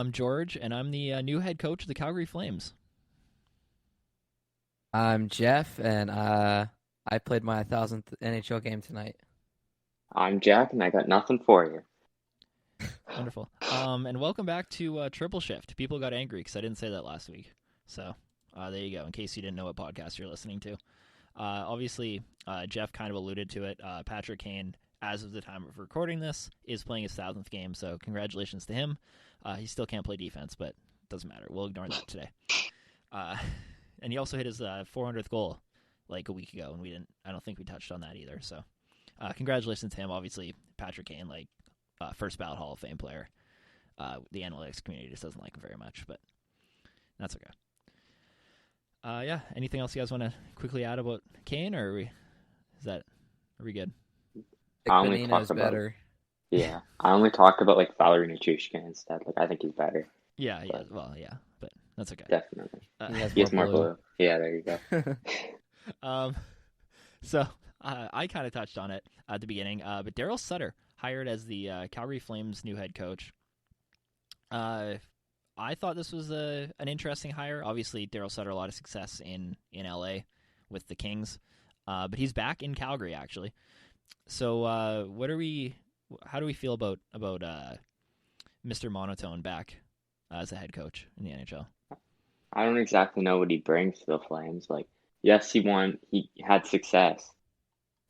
I'm George, and I'm the new head coach of the Calgary Flames. I'm Jeff, and I played my 1,000th NHL game tonight. I'm Jack, and I got nothing for you. Wonderful. And welcome back to Triple Shift. People got angry because I didn't say that last week. So there you go, in case you didn't know what podcast you're listening to. Obviously, Jeff kind of alluded to it. Patrick Kane, as of the time of recording this, is playing his 1,000th game, so congratulations to him. He still can't play defense, but it doesn't matter. We'll ignore that today. And he also hit his 400th goal like a week ago, and I don't think we touched on that either. So congratulations to him. Obviously, Patrick Kane, first ballot Hall of Fame player. The analytics community just doesn't like him very much, but that's okay. Yeah. Anything else you guys want to quickly add about Kane, or are we good? I only Bonino's better. Yeah, I only talked about Valery Nichushkin instead. I think he's better. Yeah. Well, yeah, but that's okay. Definitely. He has more blue. Yeah, there you go. So I kind of touched on it at the beginning, but Daryl Sutter hired as the Calgary Flames' new head coach. I thought this was an interesting hire. Obviously, Daryl Sutter, a lot of success in LA with the Kings, but he's back in Calgary actually. So how do we feel about Mr. Monotone back as a head coach in the NHL? I don't exactly know what he brings to the Flames. Yes, he had success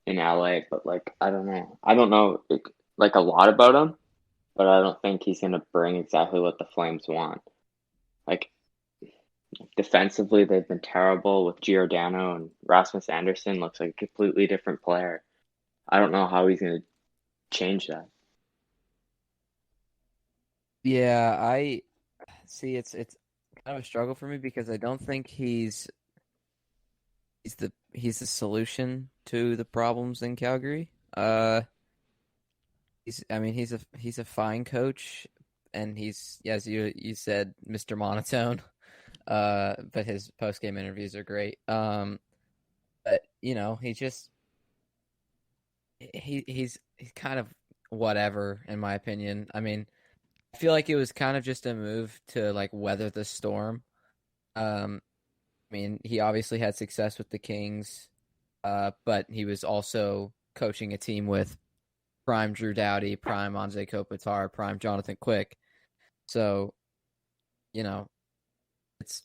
in LA, but I don't know. I don't know a lot about him, but I don't think he's gonna bring exactly what the Flames want. Defensively, they've been terrible with Giordano, and Rasmus Anderson looks like a completely different player. I don't know how he's gonna change that. Yeah, I see. It's kind of a struggle for me because I don't think he's the solution to the problems in Calgary. He's a fine coach, and he's, as you said, Mr. Monotone. But his post game interviews are great. But he's kind of whatever, in my opinion. I mean, I feel like it was kind of just a move to weather the storm. I mean, he obviously had success with the Kings, but he was also coaching a team with prime Drew Doughty, prime Anze Kopitar, prime Jonathan Quick. So, it's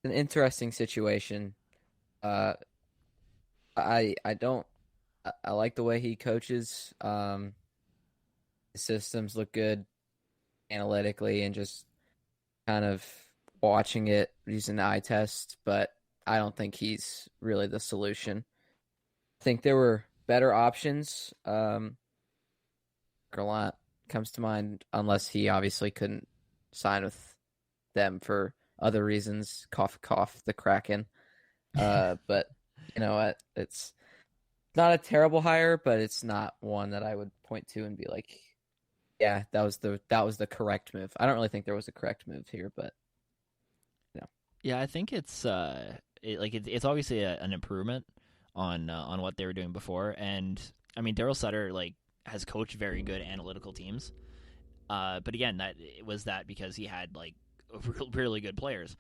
an interesting situation. I like the way he coaches. His systems look good analytically, and just kind of watching it using the eye test, but I don't think he's really the solution. I think there were better options. Granland comes to mind, unless he obviously couldn't sign with them for other reasons. Cough, cough, the Kraken. But you know what? It's not a terrible hire, but it's not one that I would point to and be like, yeah, that was the correct move. I don't really think there was a correct move here, but yeah, I think it's it's obviously an improvement on what they were doing before, and I mean Daryl Sutter has coached very good analytical teams, but again that because he had really good players,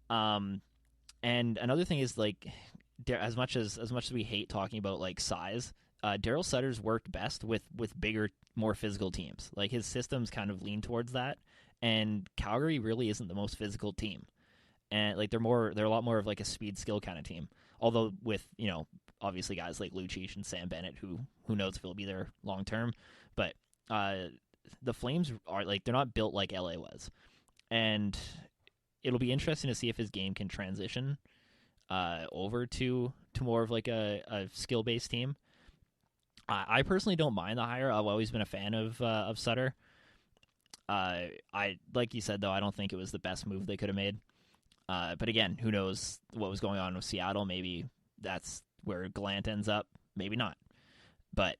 and another thing is as much as we hate talking about size, Daryl Sutter's worked best with bigger, more physical teams. His systems kind of lean towards that, and Calgary really isn't the most physical team. And they're a lot more of a speed skill kind of team. Although with obviously guys like Lucic and Sam Bennett, who knows if he'll be there long term, but the Flames are they're not built like LA was, and it'll be interesting to see if his game can transition over to more of a skill based team. I personally don't mind the hire. I've always been a fan of Sutter. I like you said though, I don't think it was the best move they could have made. But again, who knows what was going on with Seattle? Maybe that's where Gallant ends up. Maybe not. But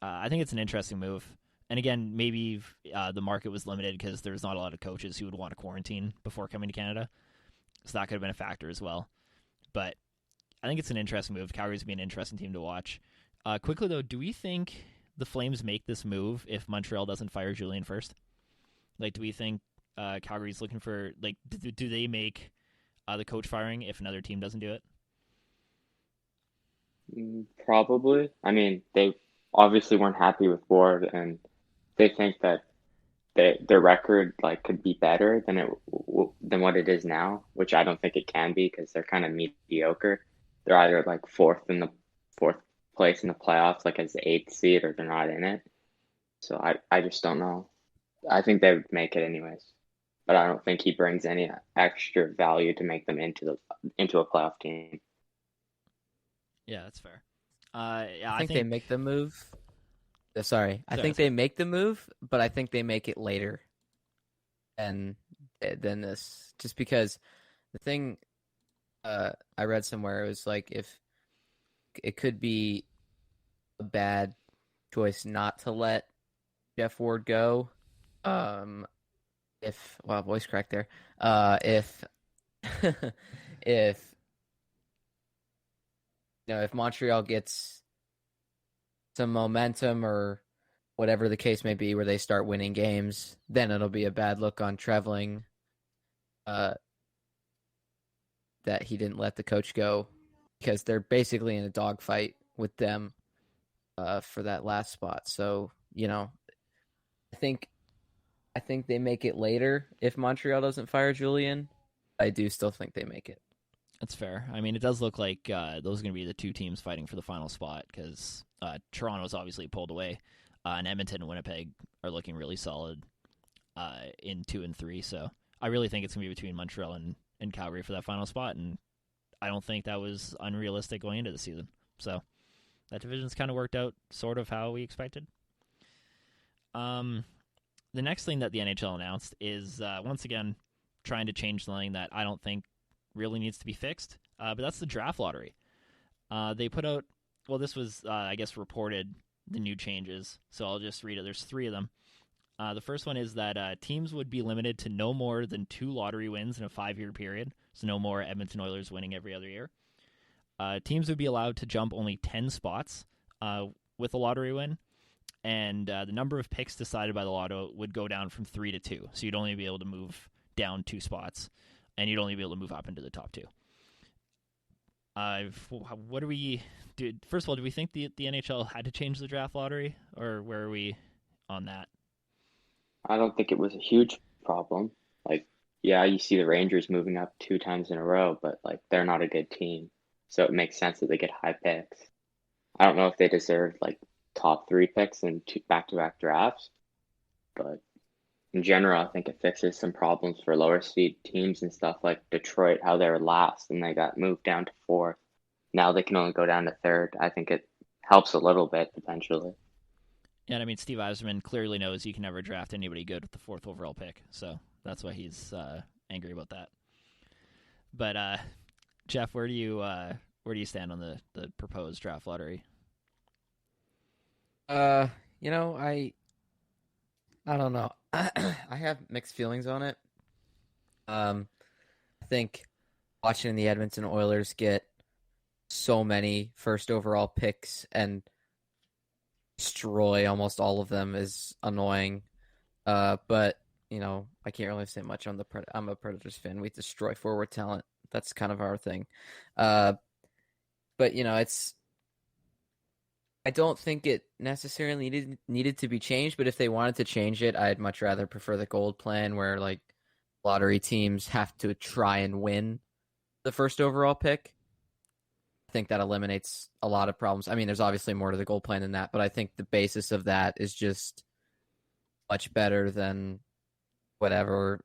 I think it's an interesting move. And again, maybe the market was limited because there's not a lot of coaches who would want to quarantine before coming to Canada. So that could have been a factor as well. But I think it's an interesting move. Calgary's going to be an interesting team to watch. Quickly, though, do we think the Flames make this move if Montreal doesn't fire Julien first? Like, do we think Calgary's looking for, like, do they make the coach firing if another team doesn't do it? Probably. I mean, they obviously weren't happy with Ward, and they think that their record like could be better than than what it is now, which I don't think it can be because they're kind of mediocre. They're either like fourth place in the playoffs, like as the eighth seed, or they're not in it. So I just don't know. I think they would make it anyways, but I don't think he brings any extra value to make them into a playoff team. Yeah, that's fair. Yeah, I think they make the move. Sorry, I think they make the move, but I think they make it later than this. Just because the thing I read somewhere, it was like if it could be a bad choice not to let Jeff Ward go. If voice crack there. If if if Montreal gets some momentum or whatever the case may be, where they start winning games, then it'll be a bad look on Trevling that he didn't let the coach go, because they're basically in a dogfight with them for that last spot. So, I think they make it later if Montreal doesn't fire Julian. I do still think they make it. That's fair. I mean, it does look like those are going to be the two teams fighting for the final spot, because Toronto's obviously pulled away, and Edmonton and Winnipeg are looking really solid in 2 and 3. So I really think it's going to be between Montreal and Calgary for that final spot, and I don't think that was unrealistic going into the season. So that division's kind of worked out sort of how we expected. The next thing that the NHL announced is, once again, trying to change something that I don't think really needs to be fixed, but that's the draft lottery. They put out, this was, I guess, reported, the new changes, so I'll just read it. There's 3 of them. The first one is that teams would be limited to no more than 2 lottery wins in a 5-year period, so no more Edmonton Oilers winning every other year. Teams would be allowed to jump only 10 spots with a lottery win, and the number of picks decided by the lotto would go down from 3 to 2, so you'd only be able to move down 2 spots, and you'd only be able to move up into the top 2. What do we do? First of all, do we think the NHL had to change the draft lottery, or where are we on that? I don't think it was a huge problem. Like, yeah, you see the Rangers moving up 2 times in a row, but like they're not a good team, so it makes sense that they get high picks. I don't know if they deserve like top 3 picks in 2 back-to-back drafts, but in general, I think it fixes some problems for lower seed teams and stuff like Detroit, how they were last and they got moved down to 4th. Now they can only go down to 3rd. I think it helps a little bit potentially. Yeah, I mean, Steve Yzerman clearly knows you can never draft anybody good with the 4th overall pick, so that's why he's angry about that. But Jeff, where do you stand on the proposed draft lottery? I don't know. I have mixed feelings on it. I think watching the Edmonton Oilers get so many first overall picks and destroy almost all of them is annoying. But I can't really say much on I'm a Predators fan. We destroy forward talent. That's kind of our thing. But it's. I don't think it necessarily needed to be changed, but if they wanted to change it, I'd much rather prefer the gold plan, where like lottery teams have to try and win the first overall pick. I think that eliminates a lot of problems. I mean, there's obviously more to the gold plan than that, but I think the basis of that is just much better than whatever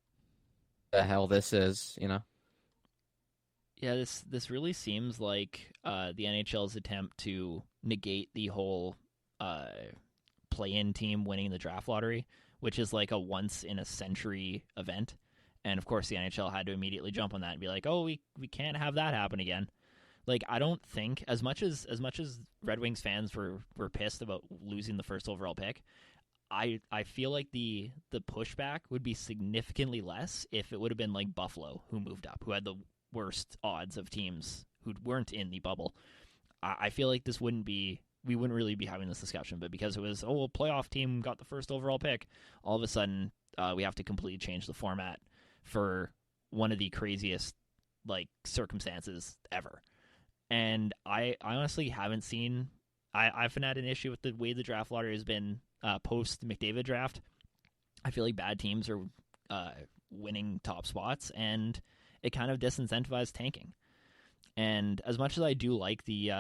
the hell this is, Yeah, this really seems like the NHL's attempt to negate the whole play-in team winning the draft lottery, which is like a once-in-a-century event. And, of course, the NHL had to immediately jump on that and be like, oh, we can't have that happen again. Like, I don't think, as much as Red Wings fans were pissed about losing the first overall pick, I feel like the pushback would be significantly less if it would have been like Buffalo, who moved up, who had the worst odds of teams who weren't in the bubble. I feel like we wouldn't really be having this discussion, but because it was, a playoff team got the first overall pick, all of a sudden we have to completely change the format for one of the craziest like circumstances ever. And I honestly haven't seen. I've had an issue with the way the draft lottery has been post McDavid draft. I feel like bad teams are winning top spots, and it kind of disincentivized tanking. And as much as I do like the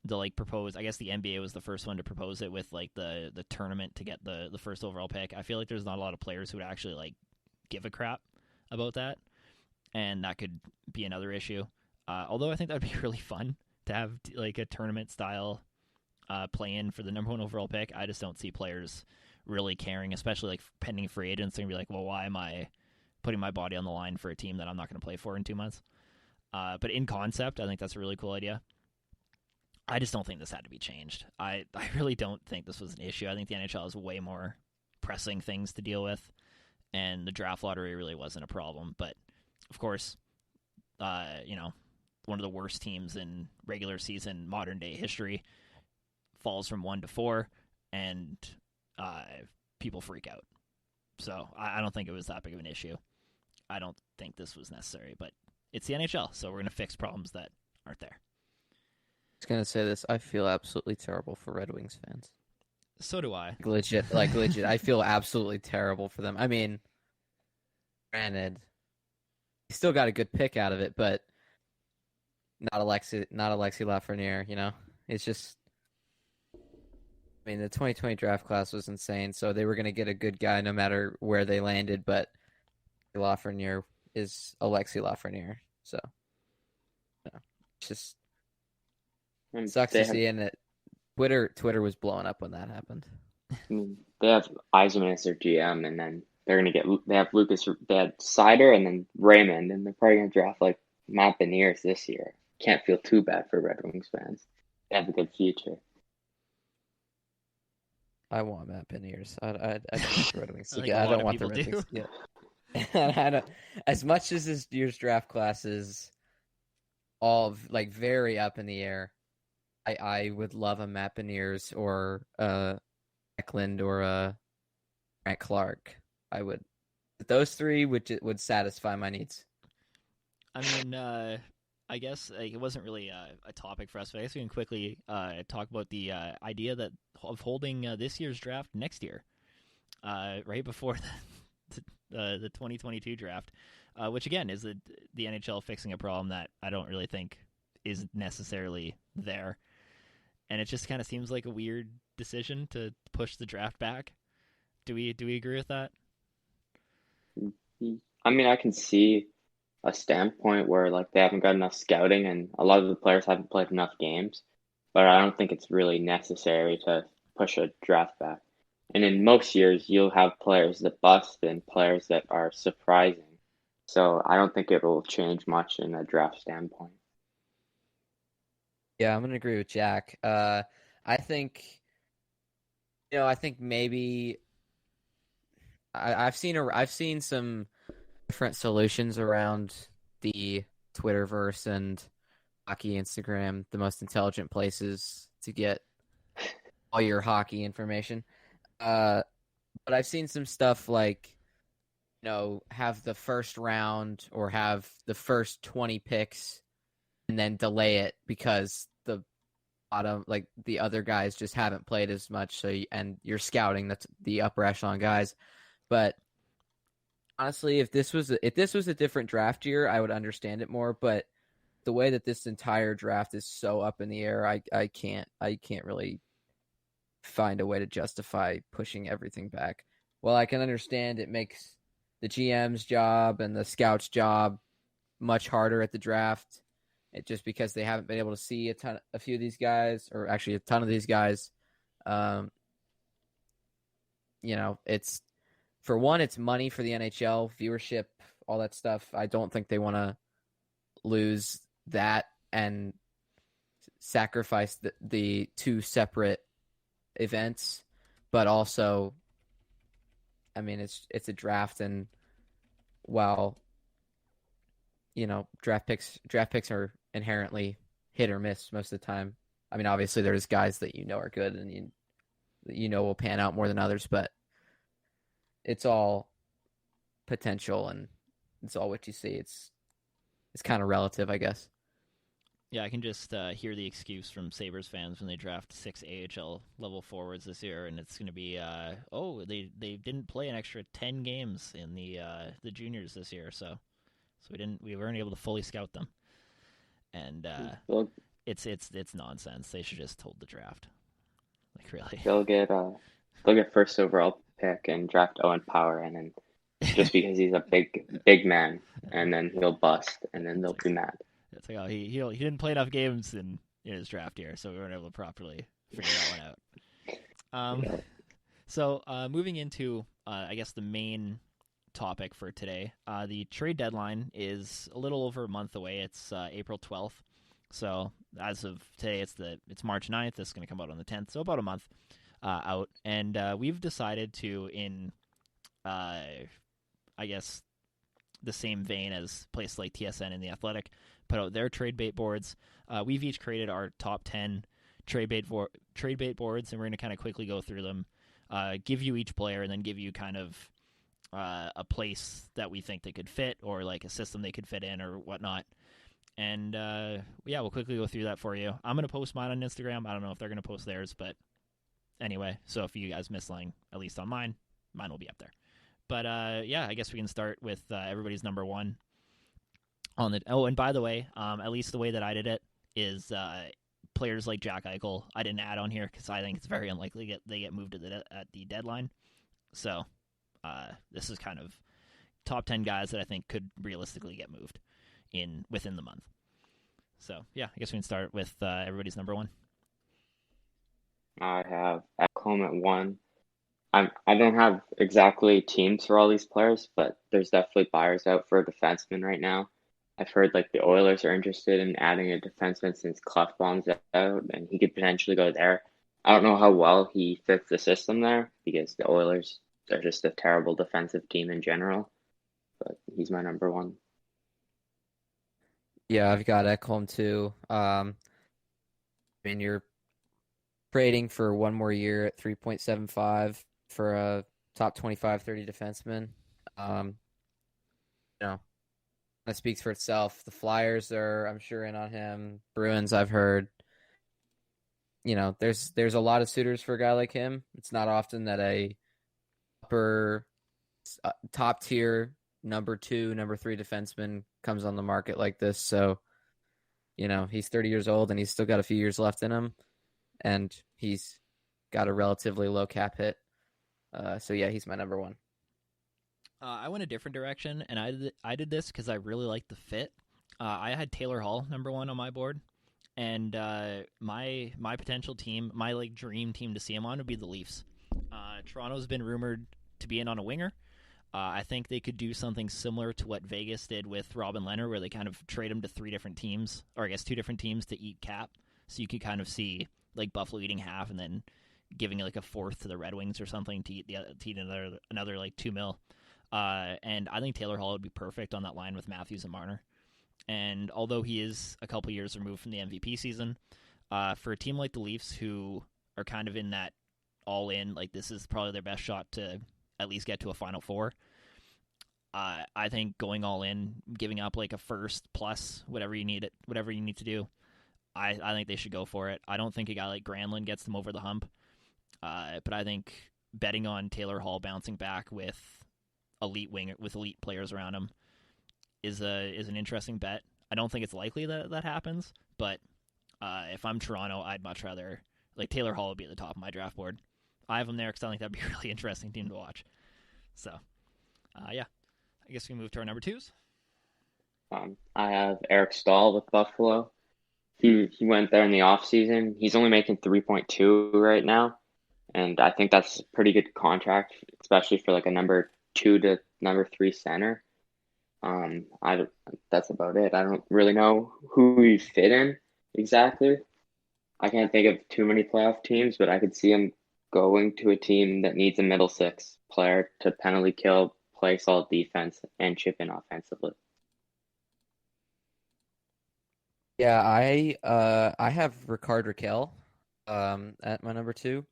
like propose, I guess the NBA was the first one to propose it with like the tournament to get the first overall pick. I feel like there's not a lot of players who would actually like give a crap about that, and that could be another issue. Although I think that'd be really fun to have like a tournament style play in for the number 1 overall pick. I just don't see players really caring, especially like pending free agents. They're gonna be like, well, why am I putting my body on the line for a team that I'm not going to play for in 2 months? But in concept, I think that's a really cool idea. I just don't think this had to be changed. I really don't think this was an issue. I think the NHL has way more pressing things to deal with, and the draft lottery really wasn't a problem. But, of course, one of the worst teams in regular season modern day history falls from 1 to 4, and people freak out. So I don't think it was that big of an issue. I don't think this was necessary, but it's the NHL, so we're going to fix problems that aren't there. I was going to say this. I feel absolutely terrible for Red Wings fans. So do I. Legit. I feel absolutely terrible for them. I mean, granted, he still got a good pick out of it, but not Alexi Lafreniere, you know? It's just, I mean, the 2020 draft class was insane, so they were going to get a good guy no matter where they landed, but Lafreniere is Alexi Lafreniere, so, it's just, it sucks to see, and it, Twitter was blowing up when that happened. I mean, they have Yzerman as their GM, and then they have Sider and then Raymond, and they're probably going to draft like Matt Beniers this year. Can't feel too bad for Red Wings fans. They have a good future. I want Matt Beniers. I don't want the Red Wings to I get. I don't want the Red Wings to get. I don't, as much as this year's draft class is all like very up in the air, I would love a Matt Beniers or Eklund or Grant Clark. I would. Those three would satisfy my needs. I mean, I guess it wasn't really a topic for us, but I guess we can quickly talk about the idea of holding this year's draft next year, right before the 2022 draft, which again is the NHL fixing a problem that I don't really think is necessarily there. And it just kind of seems like a weird decision to push the draft back. Do we agree with that? I mean, I can see a standpoint where like they haven't got enough scouting and a lot of the players haven't played enough games, but I don't think it's really necessary to push a draft back. And in most years, you'll have players that bust and players that are surprising. So I don't think it will change much in a draft standpoint. Yeah, I'm gonna agree with Jack. I think maybe I've seen some different solutions around the Twitterverse and hockey Instagram, the most intelligent places to get all your hockey information. But I've seen some stuff like, have the first round or have the first 20 picks and then delay it because the bottom, like the other guys just haven't played as much. And you're scouting that's the upper echelon guys. But honestly, if this was a different draft year, I would understand it more. But the way that this entire draft is so up in the air, I can't really find a way to justify pushing everything back. Well, I can understand it makes the GM's job and the scout's job much harder at the draft. It just because they haven't been able to see a few of these guys, or actually a ton of these guys. It's for one, it's money for the NHL, viewership, all that stuff. I don't think they want to lose that and sacrifice the two separate events. But also, I mean, it's a draft, and while draft picks are inherently hit or miss most of the time. I mean, obviously there's guys that are good and will pan out more than others, but it's all potential and it's all what you see. It's kind of relative, I guess. Yeah, I can just hear the excuse from Sabres fans when they draft 6 AHL level forwards this year, and it's going to be, they didn't play an extra 10 games in the juniors this year, so we weren't able to fully scout them, and They'll, it's nonsense. They should just hold the draft, like really. they'll get first overall pick and draft Owen Power, and then just because he's a big man, and then he'll bust, and then they'll be mad. It's like, oh, he didn't play enough games in his draft year, so we weren't able to properly figure that one out. So moving into, I guess, the main topic for today, the trade deadline is a little over a month away. It's April 12th. So as of today, it's March 9th. This is going to come out on the 10th, so about a month out. And we've decided to, in, I guess, the same vein as places like TSN and The Athletic, put out their trade bait boards. We've each created our top 10 trade bait boards, and we're going to kind of quickly go through them, give you each player, and then give you kind of a place that we think they could fit, or like a system they could fit in, or whatnot. And we'll quickly go through that for you. I'm going to post mine on Instagram. I don't know if they're going to post theirs, but anyway, so if you guys miss line, at least on mine will be up there. But I guess we can start with everybody's number one. And by the way, at least the way that I did it is players like Jack Eichel I didn't add on here because I think it's very unlikely they get moved at the deadline. So this is kind of top 10 guys that I think could realistically get moved within the month. So I guess we can start with everybody's number one. I have Ekholm at 1. I don't have exactly teams for all these players, but there's definitely buyers out for a defenseman right now. I've heard like the Oilers are interested in adding a defenseman since Klefbom's out, and he could potentially go there. I don't know how well he fits the system there because the Oilers are just a terrible defensive team in general, but he's my number one. Yeah, I've got Ekholm too. You're trading for one more year at 3.75 for a top 25, 30 defenseman. That speaks for itself. The Flyers are, I'm sure, in on him. Bruins, I've heard. There's a lot of suitors for a guy like him. It's not often that a upper top tier number 2, number 3 defenseman comes on the market like this. So, he's 30 years old and he's still got a few years left in him, and he's got a relatively low cap hit. He's my number one. I went a different direction, and I did this because I really liked the fit. I had Taylor Hall number 1 on my board, and my potential team, my like dream team to see him on would be the Leafs. Toronto's been rumored to be in on a winger. I think they could do something similar to what Vegas did with Robin Lehner, where they kind of trade him to 3 different teams, or I guess 2 different teams to eat cap. So you could kind of see like Buffalo eating half and then giving like a fourth to the Red Wings or something to eat another like $2 million. And I think Taylor Hall would be perfect on that line with Matthews and Marner. And although he is a couple years removed from the MVP season, for a team like the Leafs who are kind of in that all-in, like this is probably their best shot to at least get to a Final Four, I think going all in, giving up like a first plus whatever you need to do, I think they should go for it. I don't think a guy like Granland gets them over the hump, but I think betting on Taylor Hall bouncing back with elite players around him is an interesting bet. I don't think it's likely that happens, but if I'm Toronto, I'd much rather like Taylor Hall would be at the top of my draft board. I have him there because I think that'd be a really interesting team to watch. So, I guess we move to our number 2s. I have Eric Stahl with Buffalo. He went there in the offseason. He's only making 3.2 right now, and I think that's a pretty good contract, especially for like a number 2 to number 3 center. That's about it. I don't really know who he fit in exactly. I can't think of too many playoff teams, but I could see him going to a team that needs a middle 6 player to penalty kill, play solid defense, and chip in offensively. Yeah, I have Rickard Rakell at my number 2.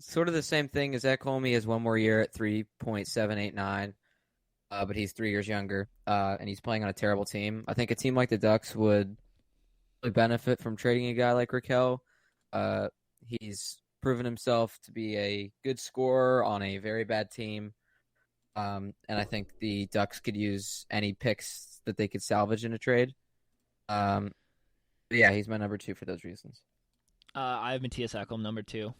sort of the same thing as Ekholm. He has one more year at 3.789, but he's 3 years younger, and he's playing on a terrible team. I think a team like the Ducks would really benefit from trading a guy like Raquel. He's proven himself to be a good scorer on a very bad team, and I think the Ducks could use any picks that they could salvage in a trade. But yeah, he's my number 2 for those reasons. I have Matthias Ekholm number 2.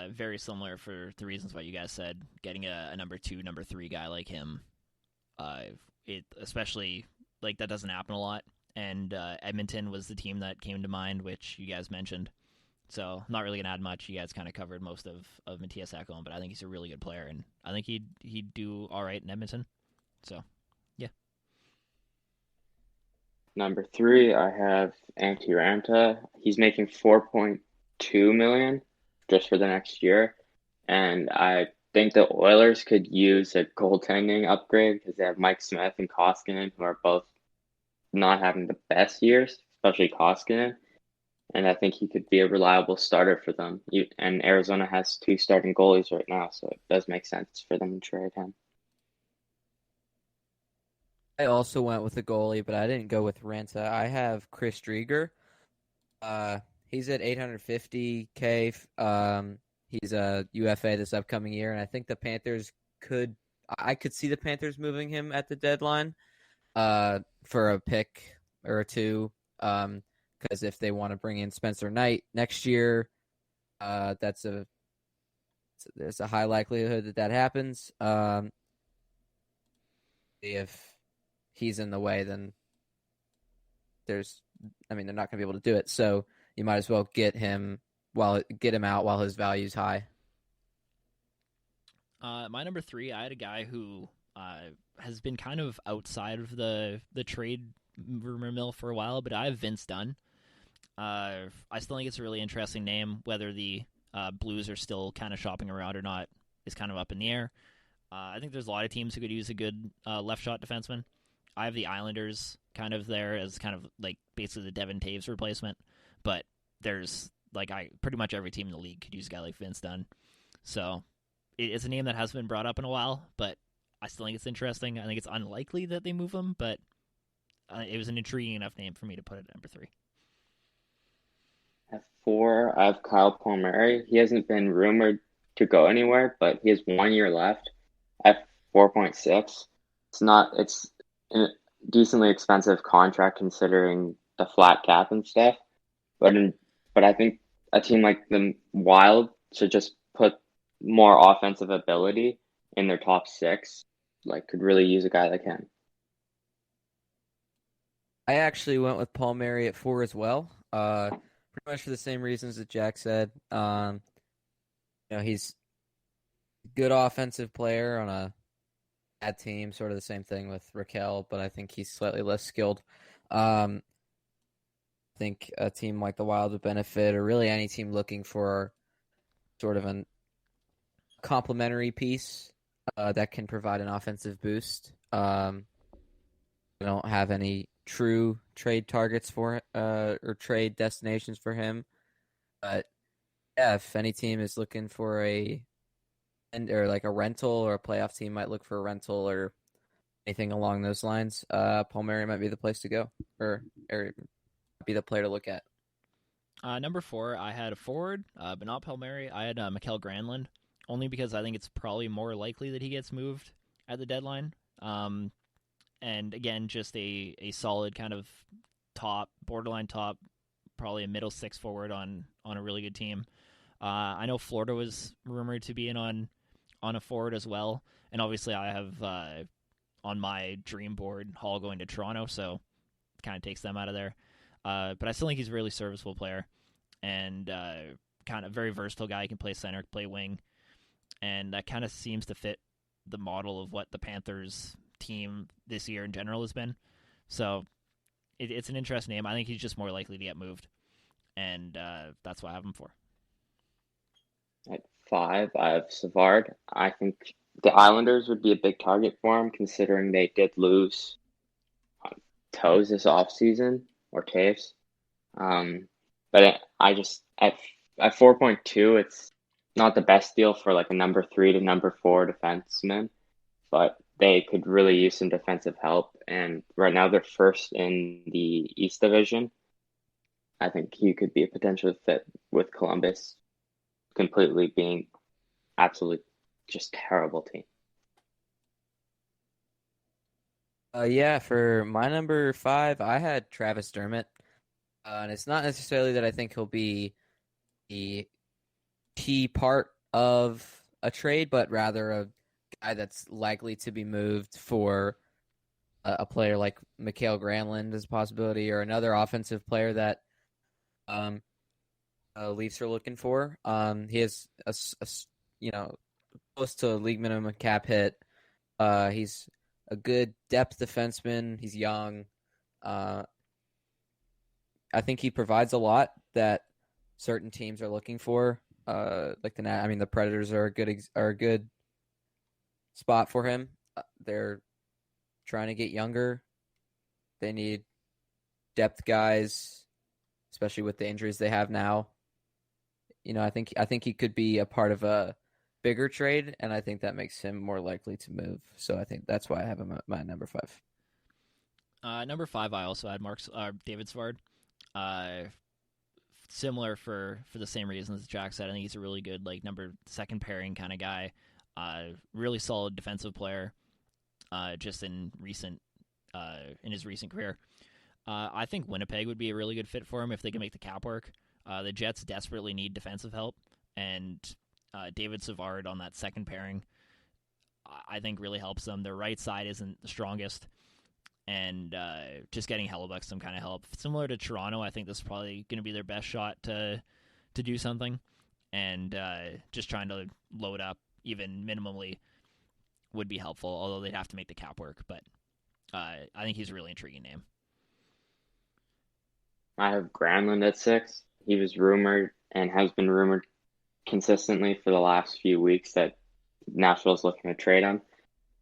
Very similar for the reasons what you guys said. Getting a number 2, number 3 guy like him, it especially like that doesn't happen a lot. And Edmonton was the team that came to mind, which you guys mentioned. So I'm not really gonna add much. You guys kind of covered most of Matthias Ekholm, but I think he's a really good player, and I think he'd do all right in Edmonton. So yeah. Number 3, I have Antti Ranta. He's making $4.2 million just for the next year, and I think the Oilers could use a goaltending upgrade because they have Mike Smith and Koskinen, who are both not having the best years, especially Koskinen. And I think he could be a reliable starter for them. And Arizona has 2 starting goalies right now, so it does make sense for them to trade him. I also went with a goalie, but I didn't go with Ranta. I have Chris Strieger. He's at $850K. He's a UFA this upcoming year, and I think the Panthers I could see the Panthers moving him at the deadline for a pick or 2. Because if they want to bring in Spencer Knight next year, there's a high likelihood that happens. If he's in the way, then they're not going to be able to do it. So you might as well get him out while his value's high. My number 3, I had a guy who has been kind of outside of the trade rumor mill for a while, but I have Vince Dunn. I still think it's a really interesting name. Whether the Blues are still kind of shopping around or not is kind of up in the air. I think there's a lot of teams who could use a good left shot defenseman. I have the Islanders kind of there as kind of like basically the Devin Taves replacement, but there's pretty much every team in the league could use a guy like Vince Dunn. So it's a name that hasn't been brought up in a while, but I still think it's interesting. I think it's unlikely that they move him, but it was an intriguing enough name for me to put it at number 3. At 4, I have Kyle Palmieri. He hasn't been rumored to go anywhere, but he has 1 year left at 4.6. It's a decently expensive contract considering the flat cap and stuff. But I think a team like the Wild should just put more offensive ability in their top 6. Could really use a guy like him. I actually went with Palmieri at 4 as well. Pretty much for the same reasons that Jack said. He's a good offensive player on a bad team, sort of the same thing with Raquel, but I think he's slightly less skilled. I think a team like the Wild would benefit, or really any team looking for sort of a complementary piece that can provide an offensive boost. We don't have any true trade targets for or trade destinations for him, but yeah, if any team is looking for a rental, or a playoff team might look for a rental or anything along those lines, Palmieri might be the place to go, or be the player to look at. Number 4, I had a forward, but not Palmieri. I had Mikhail Granland, only because I think it's probably more likely that he gets moved at the deadline. And again, just a solid kind of borderline top, probably a middle 6 forward on a really good team. I know Florida was rumored to be in on a forward as well, and obviously I have on my dream board Hall going to Toronto, so it kind of takes them out of there. But I still think he's a really serviceable player, and kind of very versatile guy. He can play center, play wing, and that kind of seems to fit the model of what the Panthers team this year in general has been. So it's an interesting name. I think he's just more likely to get moved, and that's what I have him for. At 5, I have Savard. I think the Islanders would be a big target for him, considering they did lose Toews this offseason, or Taves. But I just at 4.2, not the best deal for like a number 3 to number 4 defenseman, but they could really use some defensive help. And right now they're first in the East Division. I think he could be a potential fit with Columbus completely being absolutely just terrible team. Yeah, for my number 5, I had Travis Dermott. And it's not necessarily that I think he'll be the key part of a trade, but rather a guy that's likely to be moved for a player like Mikhail Granland as a possibility, or another offensive player that Leafs are looking for. He has close to league minimum cap hit. He's a good depth defenseman. He's young. I think he provides a lot that certain teams are looking for. The Predators are a good spot for him. They're trying to get younger. They need depth guys, especially with the injuries they have now. I think he could be a part of a bigger trade, and I think that makes him more likely to move. So I think that's why I have him at my number 5. Number 5, I also had David Savard. Similar for the same reasons as Jack said. I think he's a really good second pairing kind of guy. Really solid defensive player. Just in his recent career. I think Winnipeg would be a really good fit for him if they can make the cap work. The Jets desperately need defensive help, and David Savard on that second pairing, I think really helps them. Their right side isn't the strongest, and just getting Hellebuck some kind of help. Similar to Toronto, I think this is probably going to be their best shot to do something, and just trying to load up even minimally would be helpful, although they'd have to make the cap work. But I think he's a really intriguing name. I have Granlund at 6. He was rumored and has been rumored consistently for the last few weeks that Nashville's looking to trade him.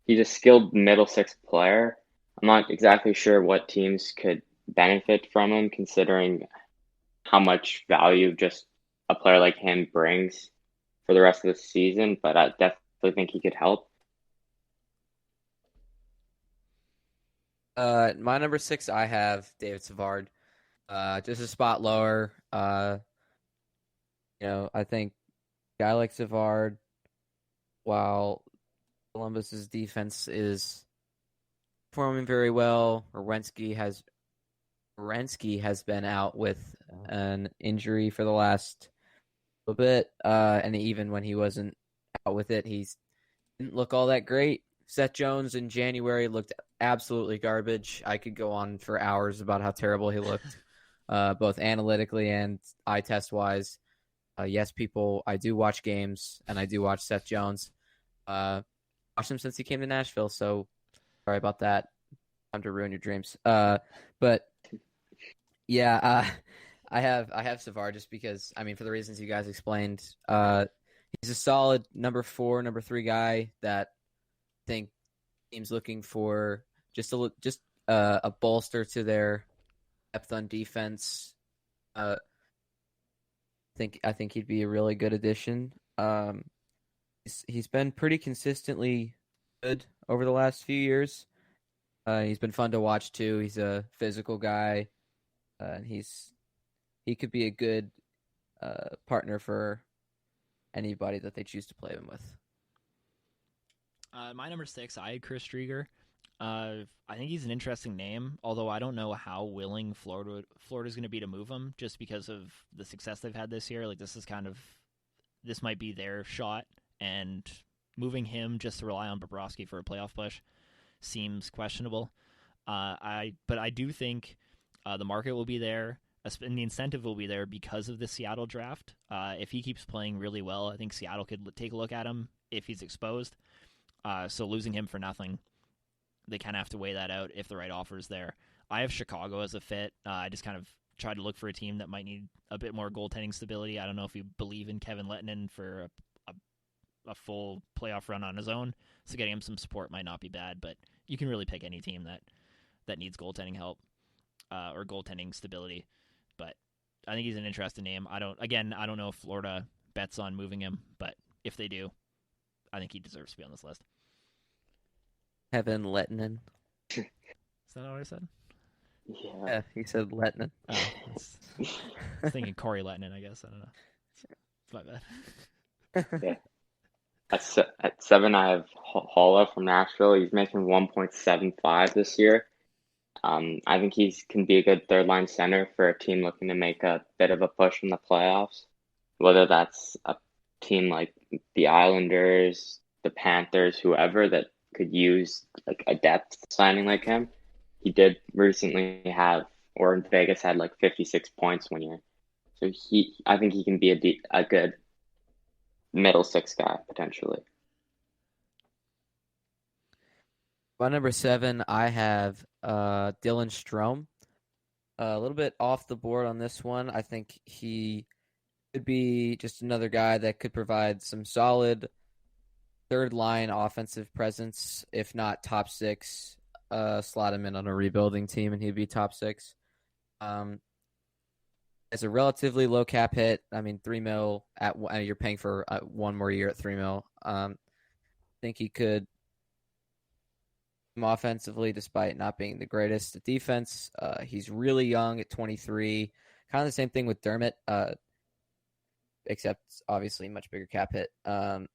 He's a skilled middle 6 player. I'm not exactly sure what teams could benefit from him, considering how much value just a player like him brings for the rest of the season, but I definitely think he could help. My number 6, I have David Savard. Just a spot lower. I think a guy like Savard, while Columbus's defense is performing very well, Werenski has been out with an injury for the last little bit, and even when he wasn't out with it, he didn't look all that great. Seth Jones in January looked absolutely garbage. I could go on for hours about how terrible he looked, both analytically and eye test wise. Yes, people, I do watch games, and I do watch Seth Jones. Watched him since he came to Nashville, so sorry about that. Time to ruin your dreams. But yeah, I have Savard just because, for the reasons you guys explained. He's a solid number 4, number 3 guy that I think teams looking for just a bolster to their depth on defense. I think he'd be a really good addition. He's been pretty consistently good over the last few years. He's been fun to watch too. He's a physical guy. He could be a good partner for anybody that they choose to play him with. My number 6, I had Chris Strieger. I think he's an interesting name, although I don't know how willing Florida's going to be to move him, just because of the success they've had this year. This might be their shot, and moving him just to rely on Bobrovsky for a playoff push seems questionable. But I do think the market will be there, and the incentive will be there because of the Seattle draft. If he keeps playing really well, I think Seattle could take a look at him if he's exposed. So losing him for nothing, they kind of have to weigh that out if the right offer is there. I have Chicago as a fit. I just kind of tried to look for a team that might need a bit more goaltending stability. I don't know if you believe in Kevin Lettinen for a full playoff run on his own, so getting him some support might not be bad, but you can really pick any team that needs goaltending help or goaltending stability. But I think he's an interesting name. I don't know if Florida bets on moving him, but if they do, I think he deserves to be on this list. Kevin Lettinen. Is that what I said? Yeah, he said Lettinen. Oh, I was thinking Corey Lettinen, I guess. I don't know. It's my bad. Yeah. At 7, I have Holla from Nashville. He's making 1.75 this year. I think he can be a good third-line center for a team looking to make a bit of a push in the playoffs, whether that's a team like the Islanders, the Panthers, whoever that could use like a depth signing like him. He did recently have, or in Vegas had like 56 points one year. So I think he can be a good middle six guy potentially. My number 7, I have Dylan Strom. A little bit off the board on this one. I think he could be just another guy that could provide some solid third-line offensive presence, if not top 6. Slot him in on a rebuilding team, and he'd be top 6. It's a relatively low cap hit. I mean, $3 million you're paying for 1 more year at $3 million. I think he could offensively, despite not being the greatest at defense. He's really young at 23. Kind of the same thing with Dermott, except obviously much bigger cap hit. And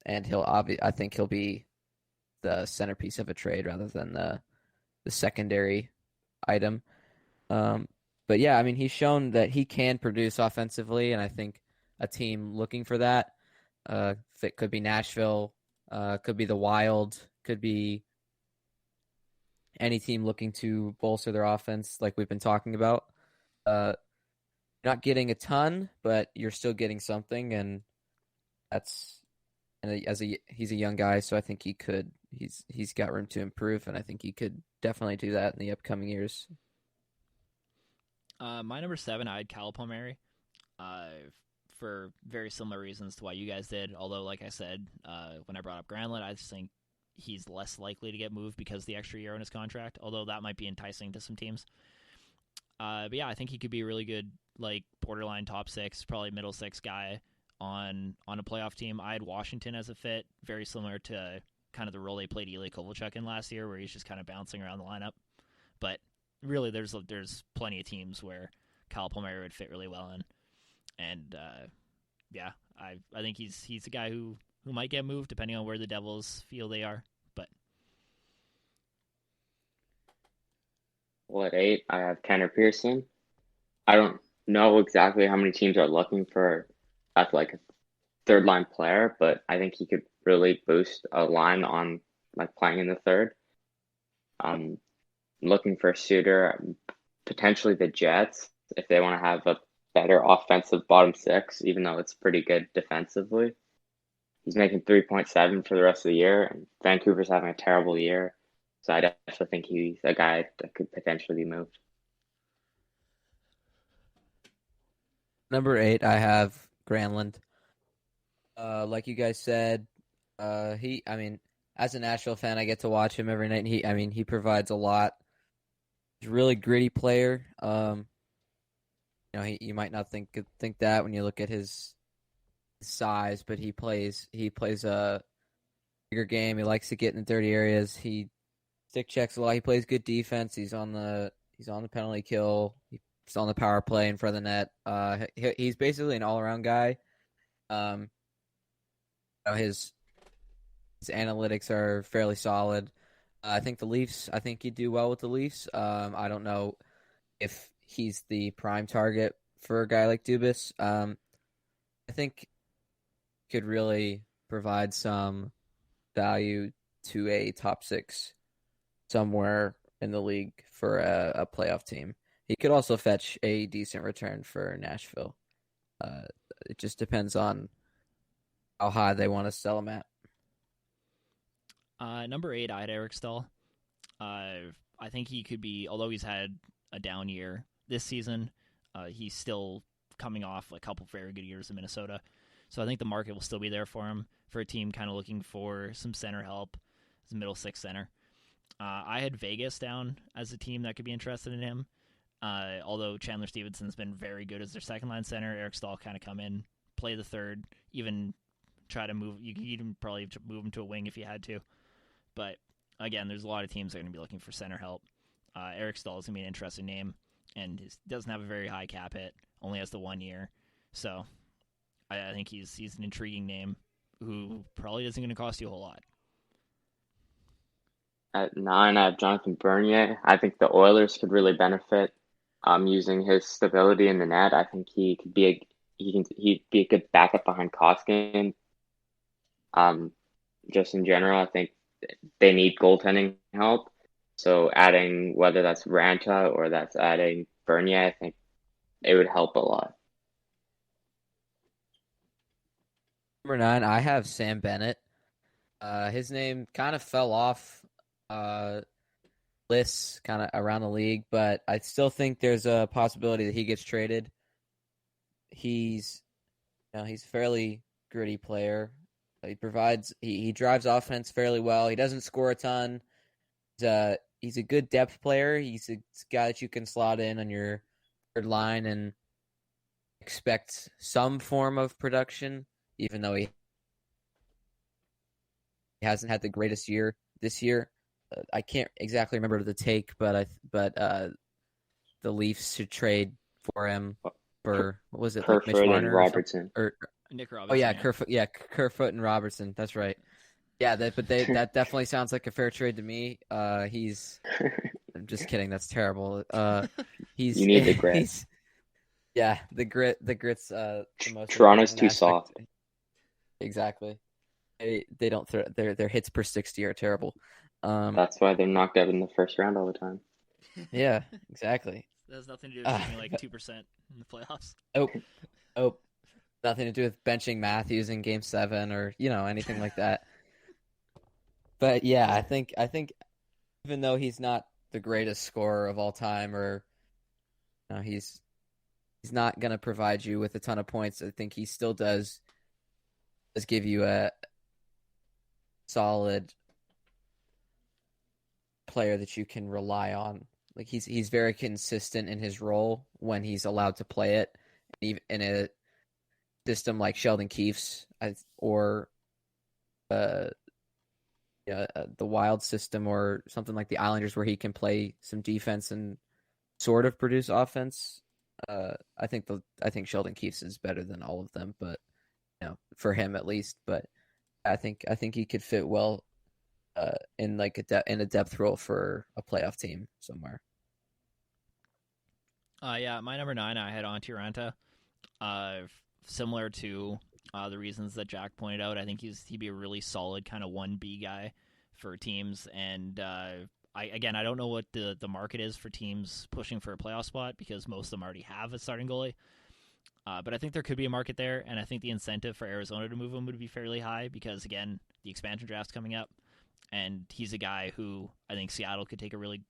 I think he'll be the centerpiece of a trade rather than the secondary item. But yeah, I mean, he's shown that he can produce offensively, and I think a team looking for that, it could be Nashville, could be the Wild, could be any team looking to bolster their offense like we've been talking about. Not getting a ton, but you're still getting something, and he's a young guy, so I think he's got room to improve, and I think he could definitely do that in the upcoming years. My number 7, I had Cal Palmieri, for very similar reasons to why you guys did. Although, like I said, when I brought up Granland, I just think he's less likely to get moved because of the extra year on his contract. Although that might be enticing to some teams. But yeah, I think he could be a really good, like borderline top 6, probably middle 6 guy on a playoff team. I had Washington as a fit, very similar to kind of the role they played Ilya Kovalchuk in last year, where he's just kind of bouncing around the lineup. But really, there's plenty of teams where Cal Palmieri would fit really well in, and yeah, I think he's a guy who might get moved depending on where the Devils feel they are. But Well, at 8, I have Tanner Pearson. I don't know exactly how many teams are looking for that's like a third line player, but I think he could really boost a line on like playing in the third. Looking for a suitor, potentially the Jets, if they want to have a better offensive bottom 6, even though it's pretty good defensively. He's making 3.7 for the rest of the year, and Vancouver's having a terrible year. So I definitely think he's a guy that could potentially be moved. Number 8, I have Granland. Like you guys said, as a Nashville fan, I get to watch him every night, and he provides a lot. He's a really gritty player. You might not think that when you look at his size, but he plays a bigger game. He likes to get in the dirty areas. He stick checks a lot. He plays good defense. He's on the penalty kill. He's on the power play in front of the net. He's basically an all-around guy. His analytics are fairly solid. I think he'd do well with the Leafs. I don't know if he's the prime target for a guy like Dubas. I think he could really provide some value to a top 6 somewhere in the league for a playoff team. He could also fetch a decent return for Nashville. It just depends on how high they want to sell him at. Number 8, I had Eric Stahl. I think he could be, although he's had a down year this season, he's still coming off a couple very good years in Minnesota. So I think the market will still be there for him, for a team kind of looking for some center help as a middle 6 center. I had Vegas down as a team that could be interested in him. Although Chandler Stevenson's been very good as their second line center, Eric Stahl kind of come in, play the third, even try to move. You could even probably move him to a wing if you had to. But again, there's a lot of teams that are going to be looking for center help. Eric Stahl is going to be an interesting name, and he doesn't have a very high cap hit, only has the 1 year. So I think he's an intriguing name who probably isn't going to cost you a whole lot. At 9, I have Jonathan Bernier. I think the Oilers could really benefit using his stability in the net. I think he'd be a good backup behind Koskinen. Just in general, I think they need goaltending help. So adding, whether that's Ranta or that's adding Bernier, I think it would help a lot. Number 9, I have Sam Bennett. His name kind of fell off lists kind of around the league, but I still think there's a possibility that he gets traded. He's a fairly gritty player. He drives offense fairly well. He doesn't score a ton. He's a good depth player. He's a guy that you can slot in on your third line and expect some form of production, even though he hasn't had the greatest year this year. I can't exactly remember the take, but the Leafs should trade for him for, what was it, like Mitch Kerfoot Marner and Robertson. Or Nick Robertson. Oh yeah, Kerfoot and Robertson. That's right. Yeah, that definitely sounds like a fair trade to me. I'm just kidding. That's terrible. You need the grit. The grit's the most. Toronto's too soft. Exactly. They don't throw their hits per 60 are terrible. That's why they're knocked out in the first round all the time. Yeah, exactly. That has nothing to do with shooting like 2% in the playoffs. Oh, nothing to do with benching Matthews in Game 7 or anything like that. But yeah, I think even though he's not the greatest scorer of all time, or he's not going to provide you with a ton of points, I think he still does give you a solid player that you can rely on. Like he's very consistent in his role when he's allowed to play it, even in a system like Sheldon Keefe's or the Wild system or something like the Islanders, where he can play some defense and sort of produce offense. I think Sheldon Keefe's is better than all of them, but for him at least. But I think he could fit well in like in a depth role for a playoff team somewhere. Yeah, my number 9, I had Antti Ranta. Similar to the reasons that Jack pointed out, I think he'd be a really solid kind of 1B guy for teams. And I don't know what the market is for teams pushing for a playoff spot, because most of them already have a starting goalie. But I think there could be a market there, and I think the incentive for Arizona to move him would be fairly high because, again, the expansion draft's coming up, and he's a guy who I think Seattle could take a really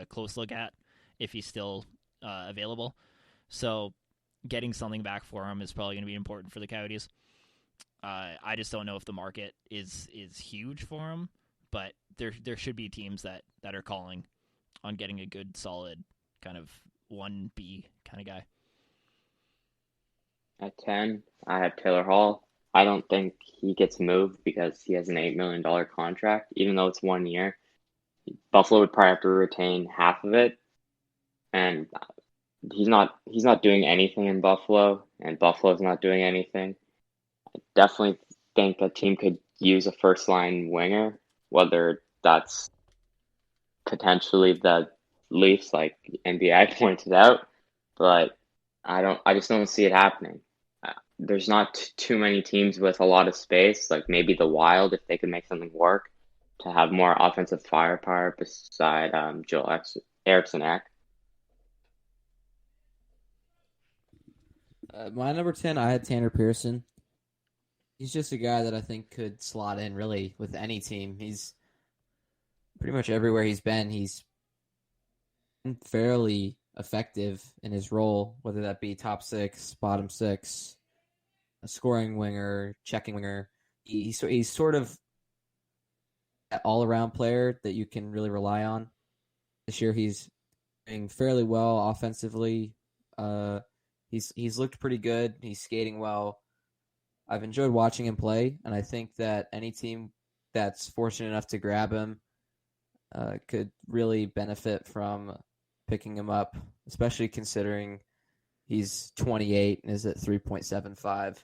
close look at if he's still available. So getting something back for him is probably going to be important for the Coyotes. I just don't know if the market is huge for him, but there should be teams that are calling on getting a good, solid kind of 1B kind of guy. At 10, I have Taylor Hall. I don't think he gets moved because he has an $8 million contract, even though it's 1 year. Buffalo would probably have to retain half of it, and he's not doing anything in Buffalo, and Buffalo's not doing anything. I definitely think a team could use a first-line winger, whether that's potentially the Leafs, like NBA pointed out, but I just don't see it happening. There's not too many teams with a lot of space, like maybe the Wild, if they could make something work, to have more offensive firepower beside Joel Eriksson Ek. My number 10, I had Tanner Pearson. He's just a guy that I think could slot in really with any team. He's pretty much everywhere he's been. He's been fairly effective in his role, whether that be top 6, bottom 6, a scoring winger, checking winger. He's sort of an all-around player that you can really rely on. This year he's doing fairly well offensively. He's looked pretty good. He's skating well. I've enjoyed watching him play, and I think that any team that's fortunate enough to grab him could really benefit from picking him up, especially considering he's 28 and is at 3.75.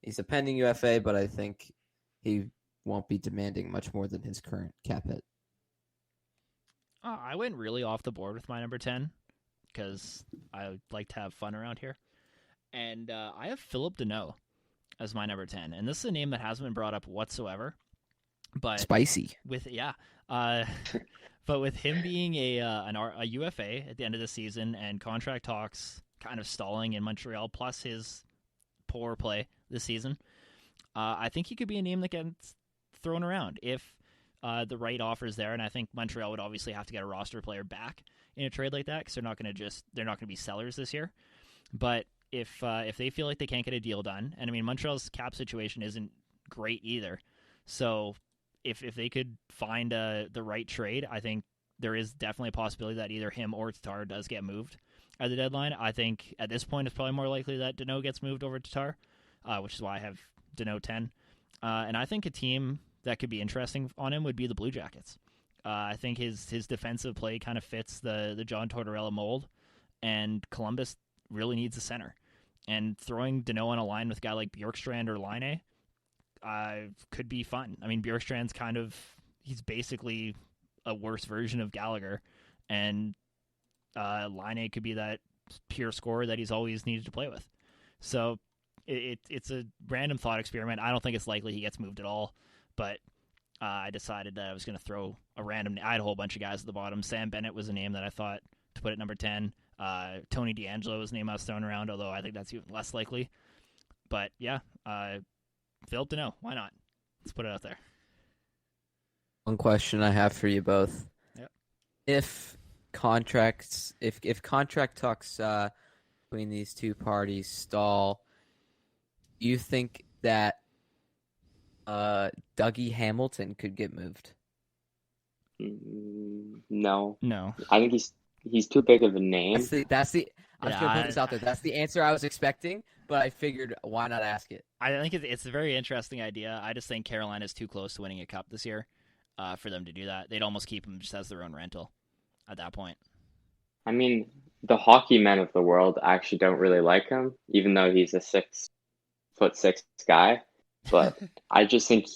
He's a pending UFA, but I think he won't be demanding much more than his current cap hit. I went really off the board with my number 10 because I like to have fun around here. And I have Philip Deneau as my number 10. And this is a name that hasn't been brought up whatsoever. But Spicy. But with him being a UFA at the end of the season and contract talks kind of stalling in Montreal, plus his poor play this season, I think he could be a name that gets thrown around if the right offer is there. And I think Montreal would obviously have to get a roster player back in a trade like that because they're not going to be sellers this year. But if they feel like they can't get a deal done, and I mean Montreal's cap situation isn't great either, so if they could find the right trade, I think there is definitely a possibility that either him or Tatar does get moved at the deadline. I think at this point it's probably more likely that Deneau gets moved over to Tatar, which is why I have Deneau 10. And I think a team that could be interesting on him would be the Blue Jackets. I think his defensive play kind of fits the John Tortorella mold, and Columbus really needs a center. And throwing Deneau on a line with a guy like Bjorkstrand or Laine could be fun. I mean, Bjorkstrand's he's basically a worse version of Gallagher, and Laine could be that pure scorer that he's always needed to play with. So it's a random thought experiment. I don't think it's likely he gets moved at all, but I decided that I was going to throw a random. I had a whole bunch of guys at the bottom. Sam Bennett was a name that I thought to put at number 10. Tony DeAngelo was a name I was throwing around, although I think that's even less likely. But yeah, Philip Deneau, why not? Let's put it out there. One question I have for you both: Yep. If contract talks between these two parties stall, do you think that Dougie Hamilton could get moved? No. I think he's too big of a name. That's the. I was gonna put this out there. That's the answer I was expecting, but I figured why not ask it. I think it's a very interesting idea. I just think Carolina's too close to winning a cup this year for them to do that. They'd almost keep him just as their own rental at that point. I mean, the hockey men of the world actually don't really like him, even though he's a 6'6" guy. But I just think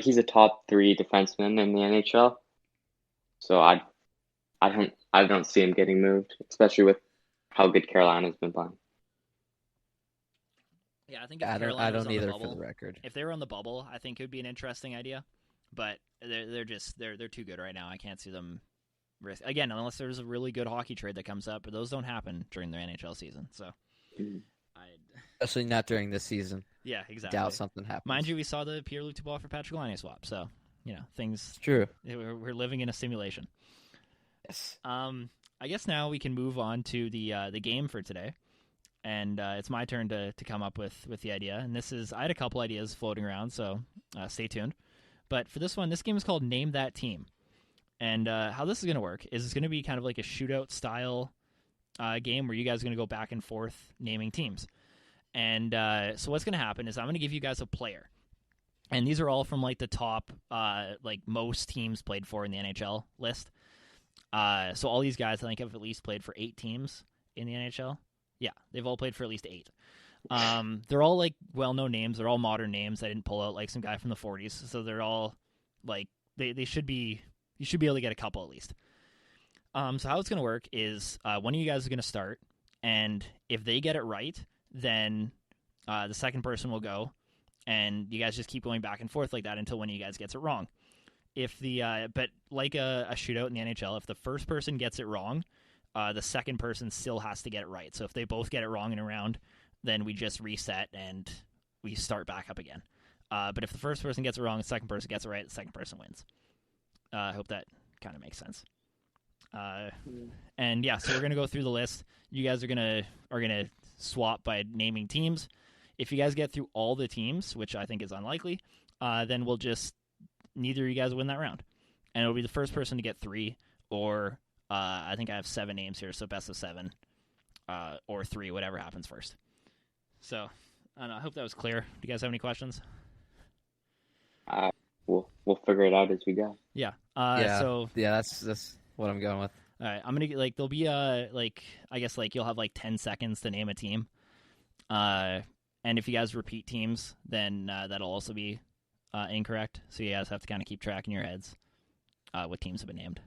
he's a top 3 defenseman in the NHL. So I don't see him getting moved, especially with how good Carolina's been playing. Yeah, I think if I don't either, bubble, for the record. If they were on the bubble, I think it would be an interesting idea. But they're too good right now. I can't see them risk again unless there's a really good hockey trade that comes up. But those don't happen during the NHL season. So, especially not during this season. Yeah, exactly. Doubt something happens. Mind you, we saw the Pierre-Luc Dubois for Patrick Laine swap. So things. It's true. We're living in a simulation. Yes. I guess now we can move on to the game for today. And it's my turn to come up with the idea. And I had a couple ideas floating around, so stay tuned. But for this one, this game is called Name That Team. And how this is going to work is it's going to be kind of like a shootout style game where you guys are going to go back and forth naming teams. And so what's going to happen is I'm going to give you guys a player. And these are all from like the top most teams played for in the NHL list. So all these guys I think have at least played for 8 teams in the NHL. Yeah, they've all played for at least 8. They're all like well-known names. They're all modern names. I didn't pull out like some guy from the 40s. So they're all like they should be. You should be able to get a couple at least. So how it's going to work is one of you guys is going to start, and if they get it right, then the second person will go, and you guys just keep going back and forth like that until one of you guys gets it wrong. But like a shootout in the NHL, if the first person gets it wrong, the second person still has to get it right. So if they both get it wrong in a round, then we just reset and we start back up again. But if the first person gets it wrong, the second person gets it right, the second person wins. I hope that kind of makes sense. And yeah, so we're gonna go through the list. You guys are gonna swap by naming teams. If you guys get through all the teams, which I think is unlikely, then neither of you guys win that round, and it'll be the first person to get 3 or I think I have 7 names here, so best of 7, or 3, whatever happens first. So, I don't know. I hope that was clear. Do you guys have any questions? We'll figure it out as we go. Yeah. So that's what I'm going with. All right. I'm gonna get there'll be I guess you'll have 10 seconds to name a team. And if you guys repeat teams, then that'll also be incorrect. So you guys have to kind of keep track in your heads what teams have been named.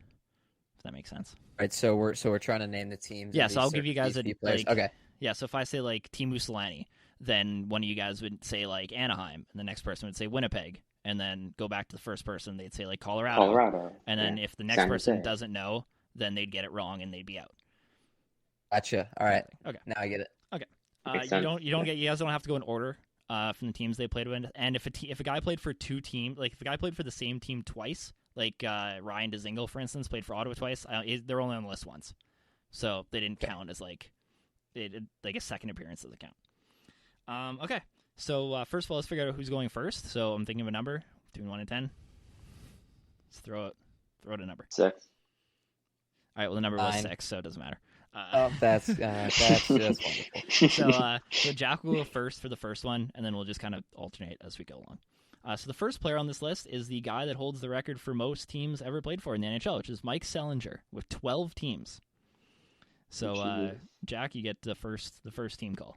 If that makes sense. All right. So we're trying to name the teams. Yeah. So I'll give you guys okay. Yeah. So if I say Team Mussolini, then one of you guys would say Anaheim, and the next person would say Winnipeg, and then go back to the first person. They'd say Colorado. And then if the next person doesn't know, then they'd get it wrong and they'd be out. Gotcha. All right. Okay. Now I get it. Makes you guys don't have to go in order from the teams they played with. And if a guy played for 2 teams, if a guy played for the same team twice, Ryan DeZingle, for instance, played for Ottawa twice, they're only on the list once, so they didn't count as a second appearance doesn't count. Okay. So first of all, let's figure out who's going first. So I'm thinking of a number between 1 and 10. Let's throw out a number. 6. All right. Well, the number 9. was 6, so it doesn't matter. That's just wonderful. So Jack will go first for the first one, and then we'll just kind of alternate as we go along. So the first player on this list is the guy that holds the record for most teams ever played for in the NHL, which is Mike Sellinger with 12 teams. So Jack, you get the first team call.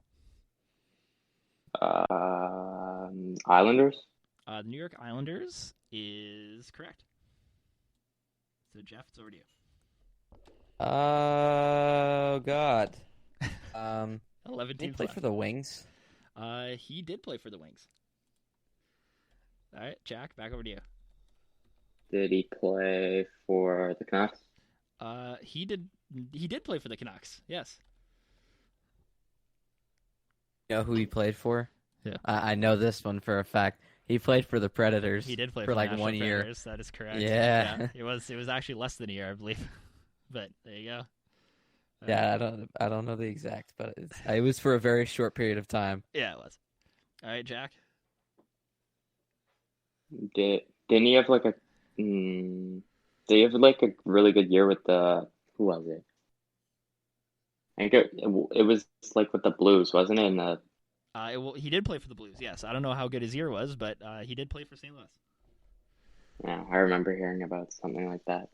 Islanders. The New York Islanders is correct. So Jeff, it's over to you. Oh God. 11 Did he teams play left. for the Wings? He did play for the Wings. All right, Jack, back over to you. Did he play for the Canucks? He did play for the Canucks. Yes. You know who he played for? Yeah. I know this one for a fact. He played for the Predators. He did play for the Nashville 1 year. Predators. That is correct. Yeah. It was actually less than a year, I believe. But there you go. Yeah, I don't know the exact, but it was for a very short period of time. Yeah, it was. All right, Jack. Didn't he have a really good year with the who was it? I think it was with the Blues, wasn't it? In the he did play for the Blues. Yes, I don't know how good his year was, but he did play for St. Louis. Yeah, I remember hearing about something like that.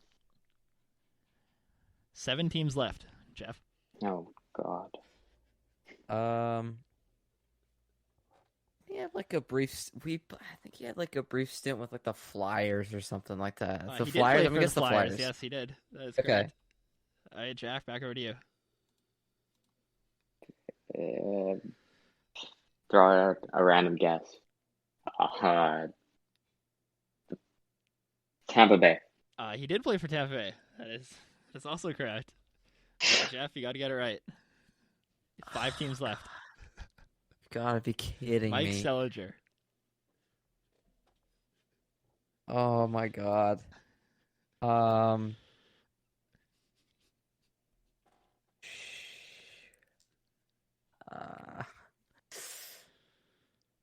7 teams left, Jeff. Oh God. He had a brief. I think he had a brief stint with the Flyers or something like that. The he Flyers. Did I'm play gonna for guess the Flyers. Yes, he did. That is Okay. correct. All right, Jack, back over to you. Throw out a random guess. Tampa Bay. He did play for Tampa Bay. That's also correct. Right, Jeff, you got to get it right. 5 teams left. You gotta be kidding Mike me. Sellinger. Oh my God.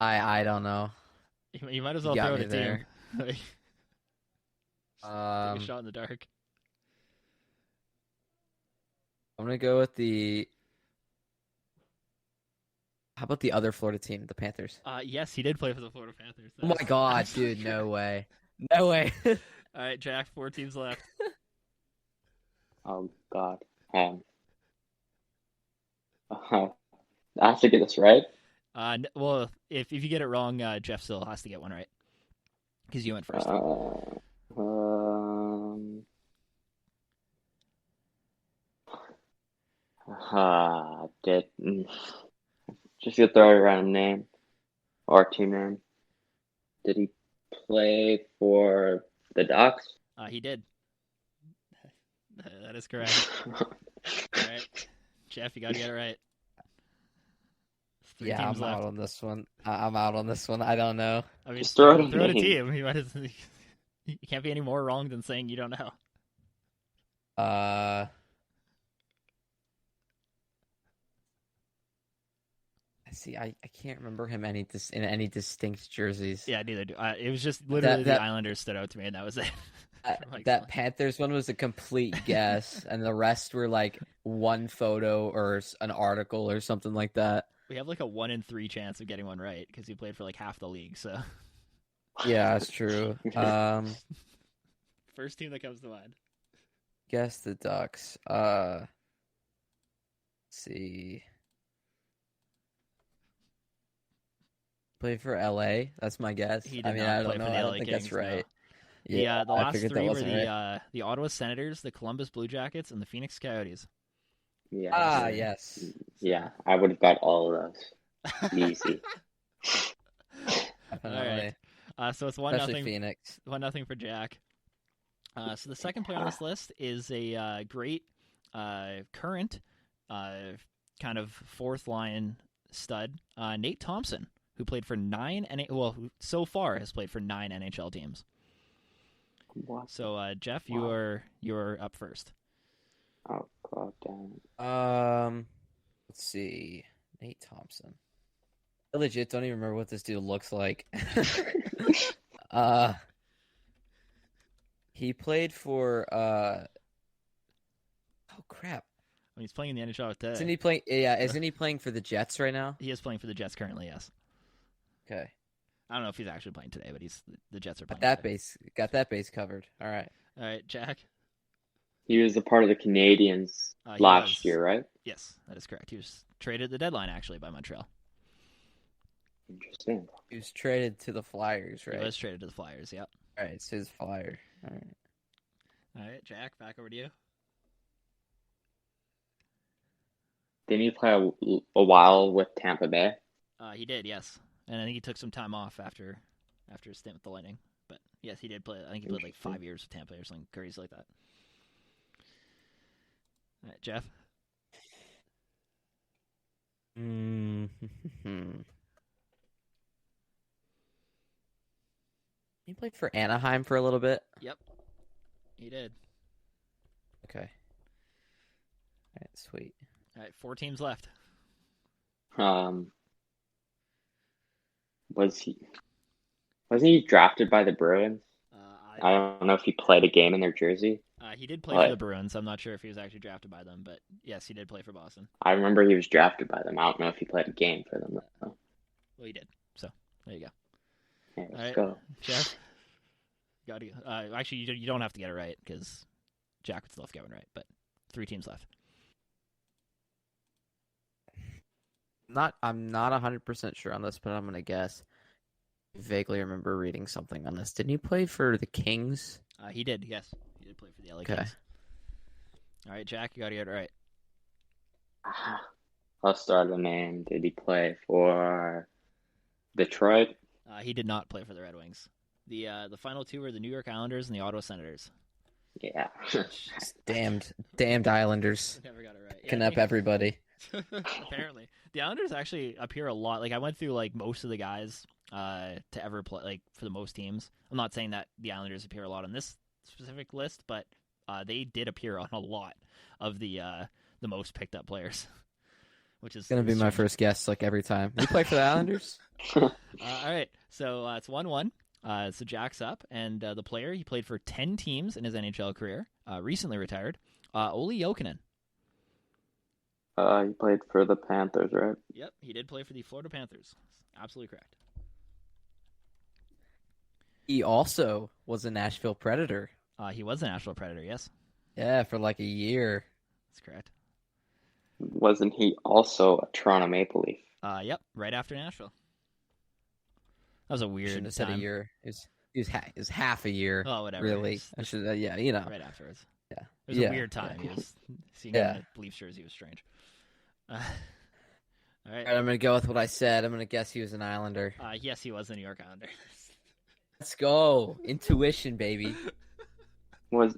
I don't know. You might as well You got throw me it a there. team. Take a shot in the dark. I'm gonna go with the. How about the other Florida team, the Panthers? Yes, he did play for the Florida Panthers. Oh my God, dude! No way. No way. All right, Jack. 4 teams left. Oh God. I have to get this right. Well, if you get it wrong, Jeff still has to get one right because you went first. Just gonna throw out a random name or team name. Did he play for the Ducks? He did. That is correct. All right, Jeff, you got to get it right. 3 Yeah, teams I'm left. out on this one. I'm out on this one. I don't know. I mean, Just throw out a throw out a name. team. You can't be any more wrong than saying you don't know. See, I can't remember him in any distinct jerseys. Yeah, neither do I. It was just literally That- the Islanders stood out to me, and that was it. Mike's That line. Panthers one was a complete guess, and the rest were like one photo or an article or something like that. We have like a 1 in 3 chance of getting one right because he played for like half the league. So Yeah, that's true. first team that comes to mind. Guess the Ducks. See. Played for LA. That's my guess. He did I mean, not I play don't for know. the I LA don't think Kings, that's right. no. Yeah, The I last figured that 3 were wasn't right. the Ottawa Senators, the Columbus Blue Jackets, and the Phoenix Coyotes. Yeah. Ah, yes. Yeah, I would have got all of those. Easy. Definitely. So it's Especially 1-0. Phoenix. 1-0 for Jack. So the second player on this list is a great current kind of fourth line stud, Nate Thompson, who played for who so far has played for 9 NHL teams. What? So Jeff, you're up first. Oh, God damn. Let's see. Nate Thompson. I legit don't even remember what this dude looks like. He played for oh crap. When he's playing in the NHL today. Isn't he playing isn't he playing for the Jets right now? He is playing for the Jets currently, yes. Okay. I don't know if he's actually playing today, but the Jets are playing. Got that base covered. All right. All right, Jack. He was a part of the Canadians last year, right? Yes, that is correct. He was traded at the deadline, actually, by Montreal. Interesting. He was traded to the Flyers, right? He was traded to the Flyers, yep. All right, it's his Flyer. All right. All right, Jack, back over to you. Didn't he play a while with Tampa Bay? He did, yes. And I think he took some time off after his stint with the Lightning. But yes, he did play. I think he played like 5 years with Tampa or something crazy like that. All right, Jeff. He played for Anaheim for a little bit. Yep, he did. Okay. All right, sweet. All right, 4 teams left. Wasn't he drafted by the Bruins? I don't know if he played a game in their jersey. He did play for the Bruins. I'm not sure if he was actually drafted by them, but yes, he did play for Boston. I remember he was drafted by them. I don't know if he played a game for them, though. Well, he did. So there you go. Yeah, let's right. go. Jeff, got to. Actually, you don't have to get it right because Jack would still have to get one right. But 3 teams left. I'm not 100% sure on this, but I'm gonna guess. I vaguely remember reading something on this. Didn't he play for the Kings? He did. Yes, he did play for the LA Kings. All right, Jack, you got to get it right. I'll start the name. Did he play for Detroit? He did not play for the Red Wings. The final 2 were the New York Islanders and the Ottawa Senators. Yeah. Damned Islanders. Never got it right. Picking up everybody. Apparently, the Islanders actually appear a lot. Like I went through like most of the guys to ever play, like for the most teams. I'm not saying that the Islanders appear a lot on this specific list, but they did appear on a lot of the most picked up players, which is Gonna be my first guess like every time. You play for the Islanders? All right, so it's 1-1. So Jack's up, and the player, he played for 10 teams in his NHL career, recently retired, Olli Jokinen. He played for the Panthers, right? Yep, he did play for the Florida Panthers. Absolutely correct. He also was a Nashville Predator. He was a Nashville Predator, yes. Yeah, for like a year. That's correct. Wasn't he also a Toronto Maple Leaf? Yep, right after Nashville. That was a weird Shouldn't have said time. a year. It was half a year. Oh, whatever. Really? I should. Yeah, you know. Right afterwards. Yeah. It was a weird time. He was seeing him in a Leafs jersey was strange. All right. All right, I'm gonna go with what I said. I'm gonna guess he was an Islander. Yes, he was a New York Islander. Let's go. Intuition, baby. I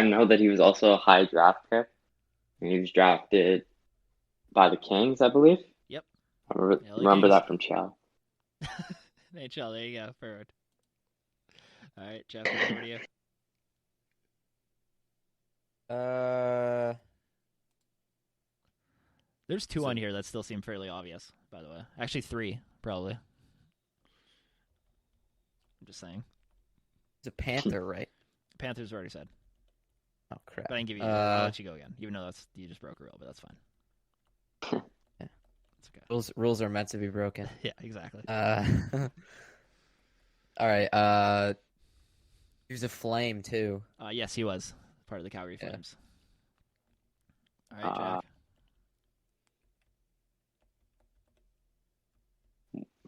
know that he was also a high draft pick. And he was drafted by the Kings, I believe. Yep. I remember that from Chow. NHL, there you go. Perfect. All right, Jeff, over to you. There's 2 on here that still seem fairly obvious, by the way. Actually, 3, probably. I'm just saying. It's a Panther, right? Panthers already said. Oh crap! But I can give you. I'll let you go again, even though you just broke a rule, but that's fine. Yeah. It's okay. Rules are meant to be broken. Yeah, exactly. All right. He was a Flame too. Yes, he was part of the Calgary Flames. All right, Jack.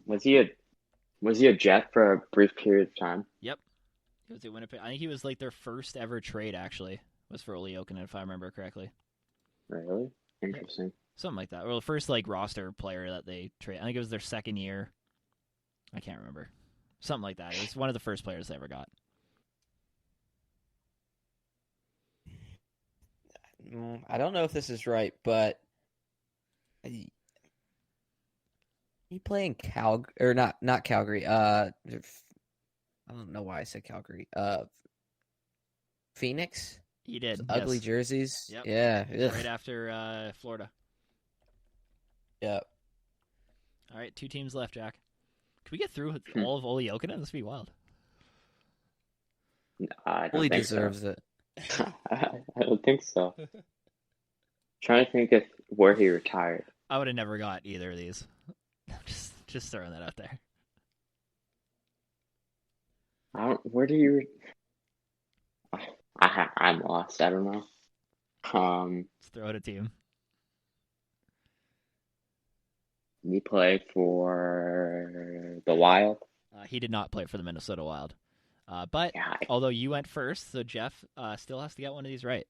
Was he a Jet for a brief period of time? Yep. He was at Winnipeg. I think he was like their first ever trade. Actually, was for Olli Jokinen, if I remember correctly. Really? Interesting. Something like that. Well, the first like roster player that they trade. I think it was their second year. I can't remember. Something like that. It was one of the first players they ever got. I don't know if this is right, but he play in Calgary or not Calgary. I don't know why I said Calgary. Phoenix. He did. Those ugly yes. jerseys. Yep. Yeah. Right after Florida. Yep. All right, 2 teams left, Jack. Can we get through with all of Olli Jokinen? This would be wild. No, I don't He think deserves so. it. I don't think so. Trying to think of where he retired. I would have never got either of these. Just throwing that out there. Where do you? I'm lost. I don't know. Let's throw out a team. He played for the Wild. He did not play for the Minnesota Wild. But Yeah, although you went first, so Jeff still has to get one of these right.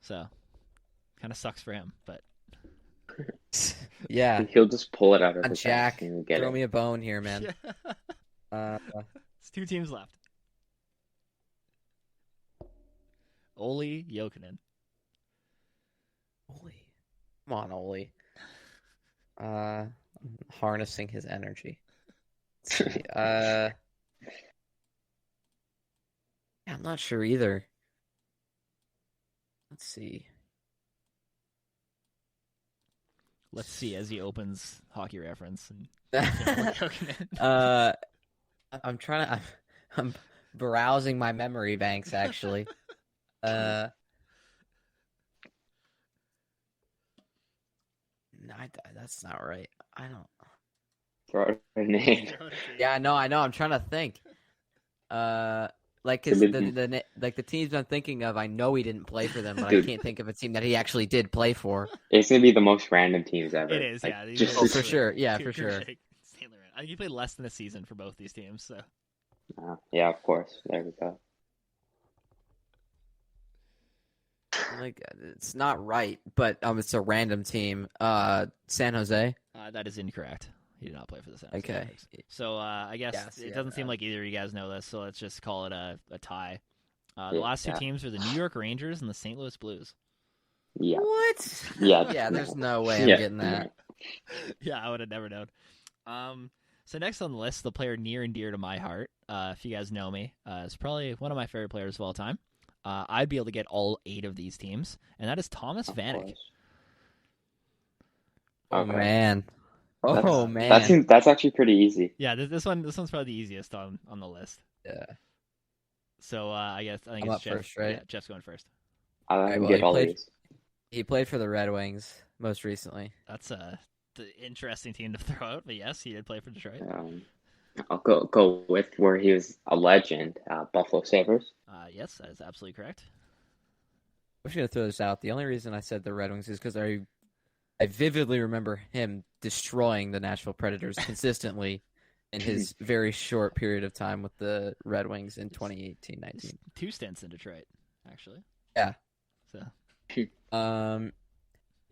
So, kind of sucks for him, but Yeah. he'll just pull it out of his Jack, ass and get throw it. me a bone here, man. It's 2 teams left. Olli Jokinen. Oli. Come on, Oli. Harnessing his energy. Let's see. I'm not sure either. Let's see. Let's see as he opens Hockey Reference. And I'm trying to. I'm browsing my memory banks actually. No, that's not right. I don't. Throw out a name. Yeah, no, I know. I'm trying to think. Like, cause the teams I'm thinking of, I know he didn't play for them, but Dude. I can't think of a team that he actually did play for. It's gonna be the most random teams ever. It is, Like, yeah. These just are Oh, for sure. Yeah, for sure. I think he played less than a season for both these teams. So yeah, of course. There we go. Like, it's not right, but it's a random team. San Jose. that is incorrect. He did not play for the San Jose Okay. Sharks. So I guess Yes, it yeah, doesn't seem that- like either of you guys know this. So let's just call it a tie. The Yeah, last 2 yeah. teams are the New York Rangers and the St. Louis Blues. Yeah. What? Yeah. Yeah, there's no way I'm Yeah, getting that. Yeah, I would have never known. So next on the list, the player near and dear to my heart, if you guys know me, is probably one of my favorite players of all time. I'd be able to get all 8 of these teams, and that is Thomas Of Vanek. course. Oh Okay. man. Oh That's- man. That's actually pretty easy. Yeah, this one's probably the easiest on the list. Yeah. So I think I'm it's up Jeff. first, right? Yeah, Jeff's going first. I Alright, can well, get he all played- these. He played for the Red Wings most recently. That's the interesting team to throw out, but yes, he did play for Detroit. I'll go with where he was a legend, Buffalo Sabres. Yes, that is absolutely correct. I'm just gonna throw this out. The only reason I said the Red Wings is because I vividly remember him destroying the Nashville Predators consistently in his very short period of time with the Red Wings in 2018-19. 2 stints in Detroit, actually. Yeah. So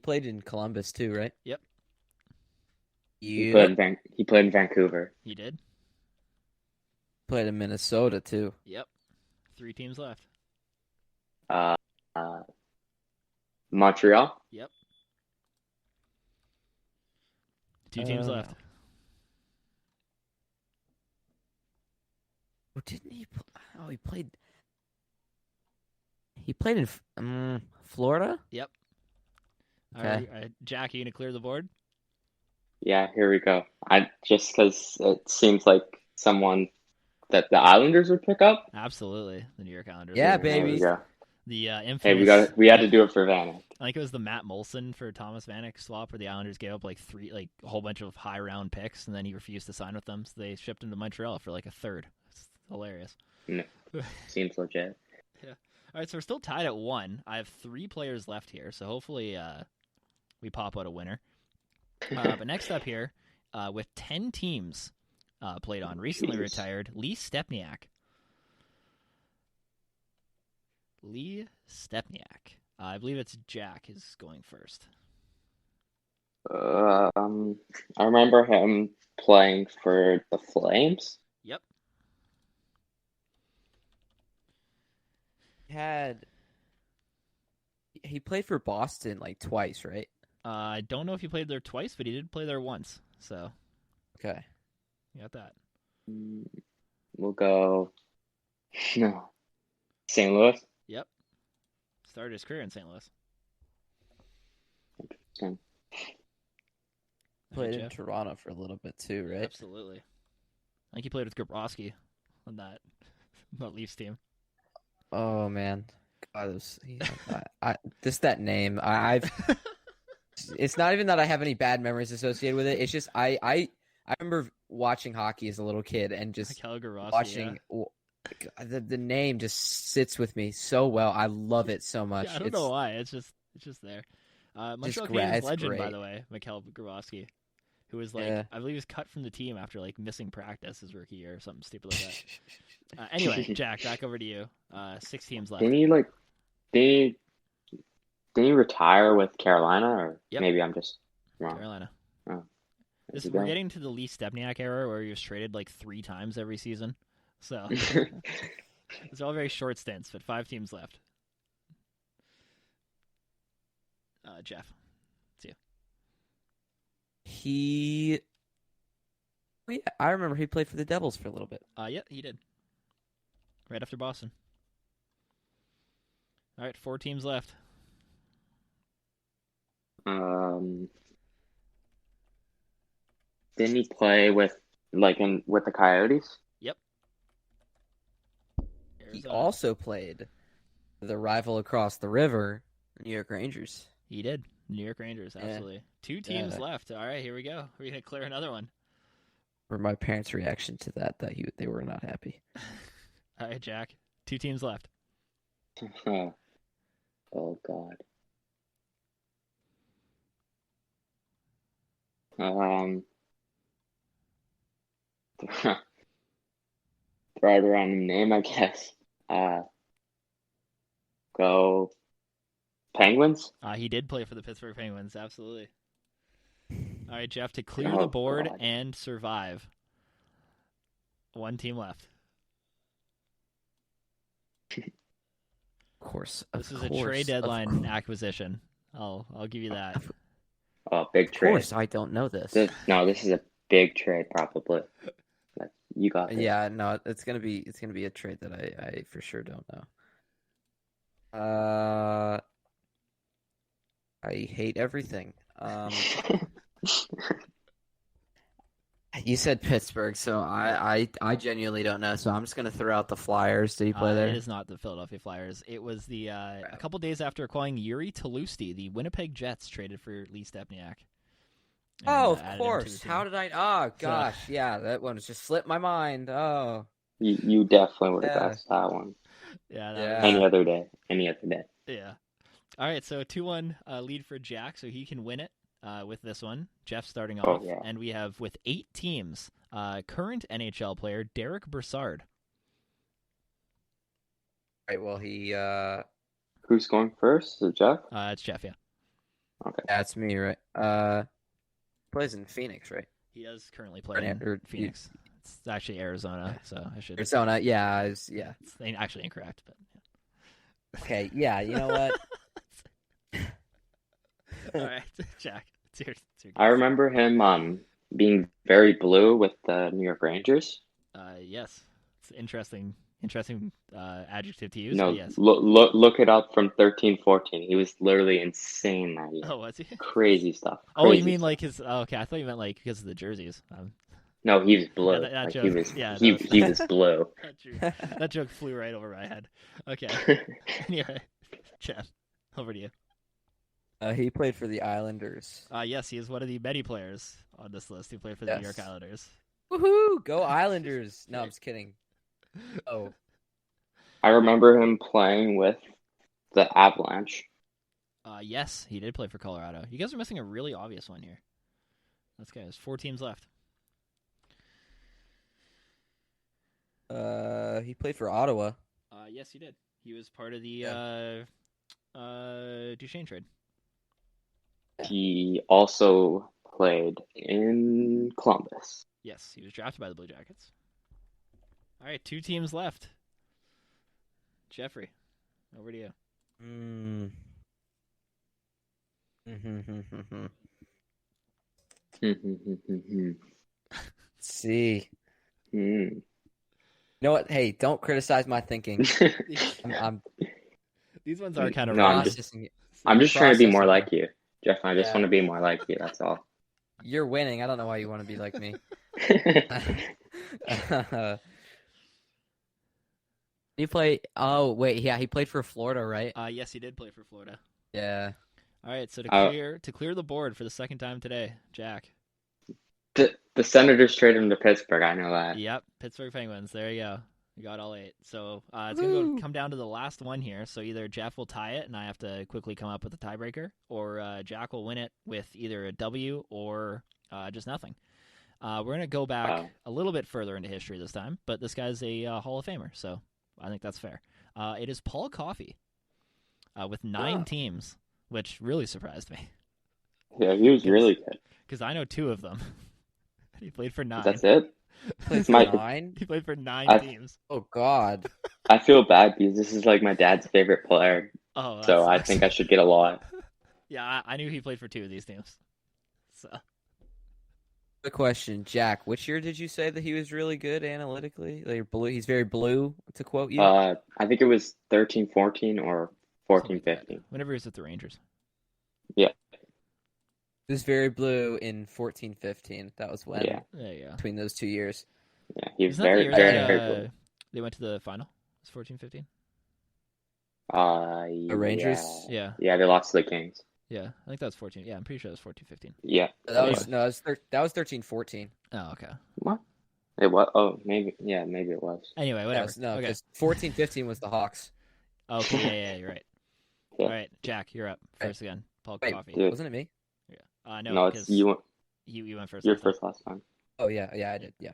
Played in Columbus too, right? Yep. He Yeah. played in Vancouver. he did. Played in Minnesota too. Yep. 3 teams left. Montreal. Yep. 2 teams left. Oh, didn't he? Oh, he played. He played in Florida. Yep. Okay. All right, Jack, you gonna clear the board? Yeah, here we go. Just because it seems like someone that the Islanders would pick up? Absolutely, the New York Islanders. Yeah, would. There we baby. go. The Hey, infamous. we had to do it for Vanek. I think it was the Matt Molson for Thomas Vanek swap where the Islanders gave up like a whole bunch of high round picks, and then he refused to sign with them, so they shipped him to Montreal for like a third. It's hilarious. No, seems legit. Yeah. All right, so we're still tied at 1. I have 3 players left here, so hopefully we pop out a winner. But next up here, with 10 teams played on, recently retired, Lee Stepniak. Lee Stepniak. I believe it's Jack is going first. I remember him playing for the Flames. Yep. He played for Boston like twice, right? I don't know if he played there twice, but he did play there once. So, Okay. you got that. We'll go. No. St. Louis. Yep. Started his career in St. Louis. Interesting. Played in Jeff? Toronto for a little bit too, right? Absolutely. I think he played with Gabrowski on that Leafs team. Oh man, God, just that name. I've. It's not even that I have any bad memories associated with it. It's just I remember watching hockey as a little kid and just Mikhail Granland, watching. The name just sits with me so well. I love it so much. Yeah, I don't know why. It's just there. Montreal gra- Canadiens it's legend, by great. the way, Mikhail Granland, who was Yeah. I believe he was cut from the team after missing practice his rookie year or something stupid like that. Anyway, Jack, back over to you. 6 teams left. Didn't he retire with Carolina, or Yep. maybe I'm just wrong? Carolina. Oh. We're getting to the Lee Stepniak era where he was traded 3 times every season. So it's all very short stints, but 5 teams left. Jeff, it's you. Yeah, I remember he played for the Devils for a little bit. Yeah, he did. Right after Boston. All right, 4 teams left. Didn't he play with the Coyotes? Yep. He Arizona. also played for the rival across the river, the New York Rangers. He did. New York Rangers, absolutely. 2 teams Yeah. left. All right, here we go. We're gonna clear another one. For my parents' reaction to that they were not happy. All right, Jack. 2 teams left. Oh God. Throw out a random name, I guess. Go Penguins. He did play for the Pittsburgh Penguins, absolutely. All right, Jeff, to clear Oh, the board God. and survive. 1 team left. Of course. This is a trade deadline acquisition. I'll give you that. Oh, big Of trade. course, I don't know this. This is a big trade, probably. You got this. Yeah, no, it's gonna be a trade that I for sure don't know. I hate everything. You said Pittsburgh, so I genuinely don't know. So I'm just gonna throw out the Flyers. Did he play there? It is not the Philadelphia Flyers. It was the a couple days after acquiring Yuri Tolusti, the Winnipeg Jets traded for Lee Stepniak. And, Oh, of added him to course. the team. How did I? Oh, gosh. Yeah, that one just slipped my mind. Oh. You definitely would have Yeah. guessed that one. Yeah, Yeah. Any other day. Yeah. All right, so 2-1 lead for Jack, so he can win it with this one. Jeff starting Oh, off, yeah. and we have with 8 teams current NHL player Derek Brassard. Right, well, he Who's going first? Is it Jeff? It's Jeff, yeah. Okay. that's me, right? Plays in Phoenix, right? He does currently play in Or- Phoenix. It's actually Arizona, so I should. Arizona, yeah, yeah. It's actually incorrect, but Okay, yeah, you know what? all right, Jack, it's your I remember him being very blue with the New York Rangers. yes, it's interesting adjective to use. No, but yes. look it up from 13-14. He was literally insane that year. Oh, was he? Crazy stuff. Oh, you Crazy mean stuff. like his? Oh, okay, I thought you meant like because of the jerseys. No, he was blue. that Like, joke. he was. Yeah, He was blue. that joke flew right over my head. Okay. Anyway, Jeff, over to you. He played for the Islanders. Yes, he is one of the many players on this list who played for the New York Yes. Islanders. Woohoo! Go Islanders! No, I'm just kidding. Oh, I remember him playing with the Avalanche. Yes, he did play for Colorado. You guys are missing a really obvious one here. Let's go. There's 4 teams left. he played for Ottawa. Yes, he did. He was part of the Duchesne trade. He also played in Columbus. Yes, he was drafted by the Blue Jackets. All right, 2 teams left. Jeffrey, over to you. Let's see. Hmm. You know what? Hey, don't criticize my thinking. I'm These ones are kind of No, I'm processing it. I'm just trying to be more Processing. like you, Jeff. I just Yeah. want to be more like you. That's all. You're winning. I don't know why you want to be like me. He played. Oh wait, yeah, he played for Florida, right? Yes, he did play for Florida. Yeah. All right, so to Uh, clear the board for the second time today, Jack. The Senators traded him to Pittsburgh. I know that. Yep, Pittsburgh Penguins. There you go. You got all 8. So it's going to come down to the last one here. So either Jeff will tie it, and I have to quickly come up with a tiebreaker, or Jack will win it with either a W or just nothing. We're going to go back a little bit further into history this time, but this guy's a Hall of Famer, so I think that's fair. It is Paul Coffey with 9 teams, which really surprised me Yeah, he was really good. because I know 2 of them. He played for 9. That's it. Played for My- 9. He played for 9 I- teams. Oh God. I feel bad because this is like my dad's favorite player, Oh, that so I sucks. think I should get a lot. Yeah, I knew he played for 2 of these teams. So The question, Jack. Which year did you say that he was really good analytically? Like blue. He's very blue. To quote you. I think it was 13-14 or something like that. 14-15. Whenever he was with the Rangers. He was very blue in 14-15. That was when Yeah. There you go. between those 2 years. Yeah, he was Isn't that the very, year very, that, very good. they went to the final? It was 14-15? The Rangers. Yeah. Yeah, they lost to the Kings. Yeah, I think that was 14. Yeah, I'm pretty sure it was 14-15. Yeah. That was Anyway. no. That was 13-14. Oh, okay. What? It was. Oh, maybe. Yeah, maybe it was. Anyway, whatever. No, okay. because 14-15 was the Hawks. Okay, yeah, you're right. Yeah. All right, Jack, you're up first again. Paul Wait, Coffey. Dude. Wasn't it me? No, No, because it's you. you went first. Your last time. first last time. Oh yeah, I did. Yeah.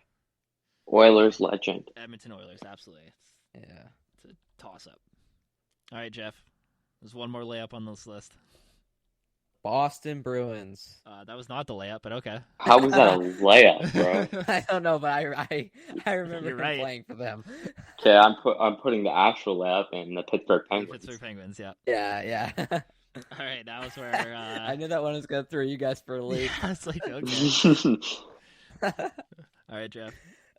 Oilers legend. Edmonton Oilers, absolutely. Yeah. It's a toss-up. All right, Jeff. There's one more layup on this list. Boston Bruins. That was not the layup, but okay. How was that a layup, bro? I don't know, but I remember You're him right. playing for them. Okay, I'm putting the actual layup in the Pittsburgh The Penguins. Pittsburgh Penguins, yeah. Yeah. All right, that was where I knew that one was gonna throw you guys for a loop. I was like, okay. All right, Jeff.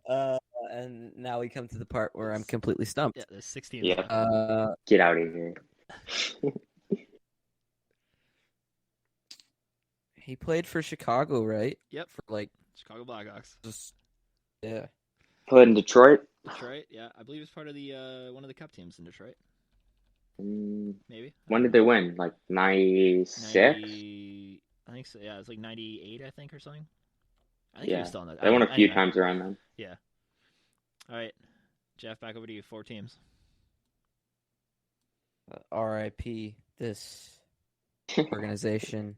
And now we come to the part where I'm completely stumped. Yeah, there's 16. Yeah. left. Get out of here. He played for Chicago, right? Yep. For like Chicago Blackhawks. just yeah. Played in Detroit. Detroit, yeah. I believe it's part of the one of the Cup teams in Detroit. Mm, Maybe. When did they win? Like 96? 90, I think so. Yeah, it's like 98, I think, or something. I think he Yeah. was still on that. They won a few Anyway. times around then. Yeah. All right, Jeff, back over to you. 4 teams. R.I.P. this organization.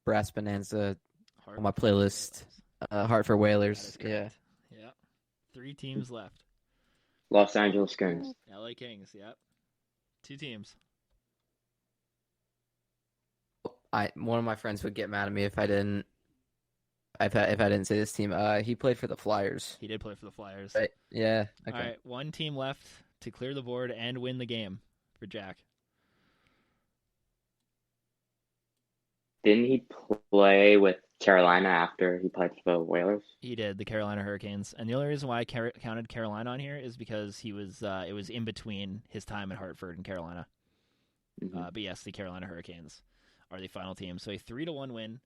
Brass Bonanza Hard. on my playlist. Hartford That Whalers. is Yeah. correct. Yeah. 3 teams left. Los Angeles Kings. LA Kings. Yep. 2 teams. One of my friends would get mad at me if I didn't. If I didn't say this team. He played for the Flyers. He did play for the Flyers. Right. Yeah. Okay. All right, 1 team left to clear the board and win the game for Jack. Didn't he play with Carolina after he played for the Whalers? He did, the Carolina Hurricanes. And the only reason why I counted Carolina on here is because he was it was in between his time at Hartford and Carolina. Mhm. But yes, the Carolina Hurricanes are the final team. So a 3-1 win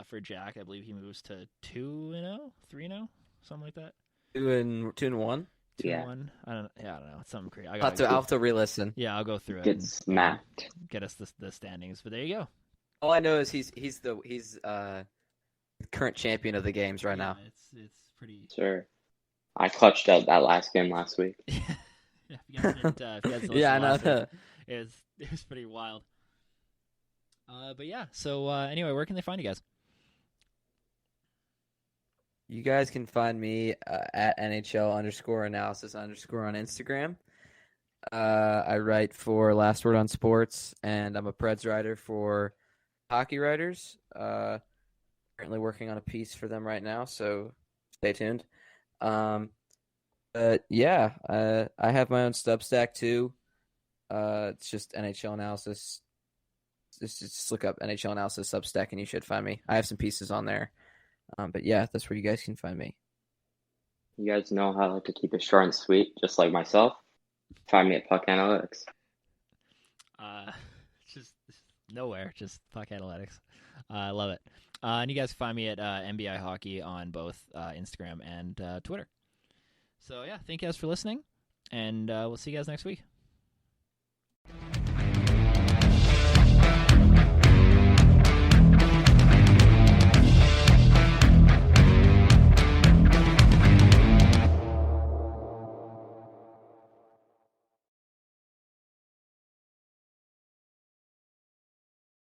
For Jack, I believe he moves to 2-0, 3-0, something like that. 2-1. 2-1. I don't know. It's something crazy. I'll have to re-listen. Yeah, I'll go through it. Get and smacked. Get us the standings. But there you go. All I know is he's current champion of the games right now. It's pretty. Sure. I clutched out that last game last week. Yeah, if you guys didn't, if you guys listened Yeah, I last know. week, it was pretty wild. But yeah. So anyway, where can they find you guys? You guys can find me at NHL_analysis_ on Instagram. I write for Last Word on Sports, and I'm a Preds writer for Hockey Writers. Currently working on a piece for them right now, so stay tuned. But yeah, I have my own Substack too. It's just NHL Analysis. Just look up NHL Analysis Substack, and you should find me. I have some pieces on there. But yeah, that's where you guys can find me. You guys know how I like to keep it short and sweet, just like myself. Find me at Puck Analytics. Just nowhere, just Puck Analytics. I love it. And you guys can find me at MBI Hockey on both Instagram and Twitter. So yeah, thank you guys for listening, and we'll see you guys next week.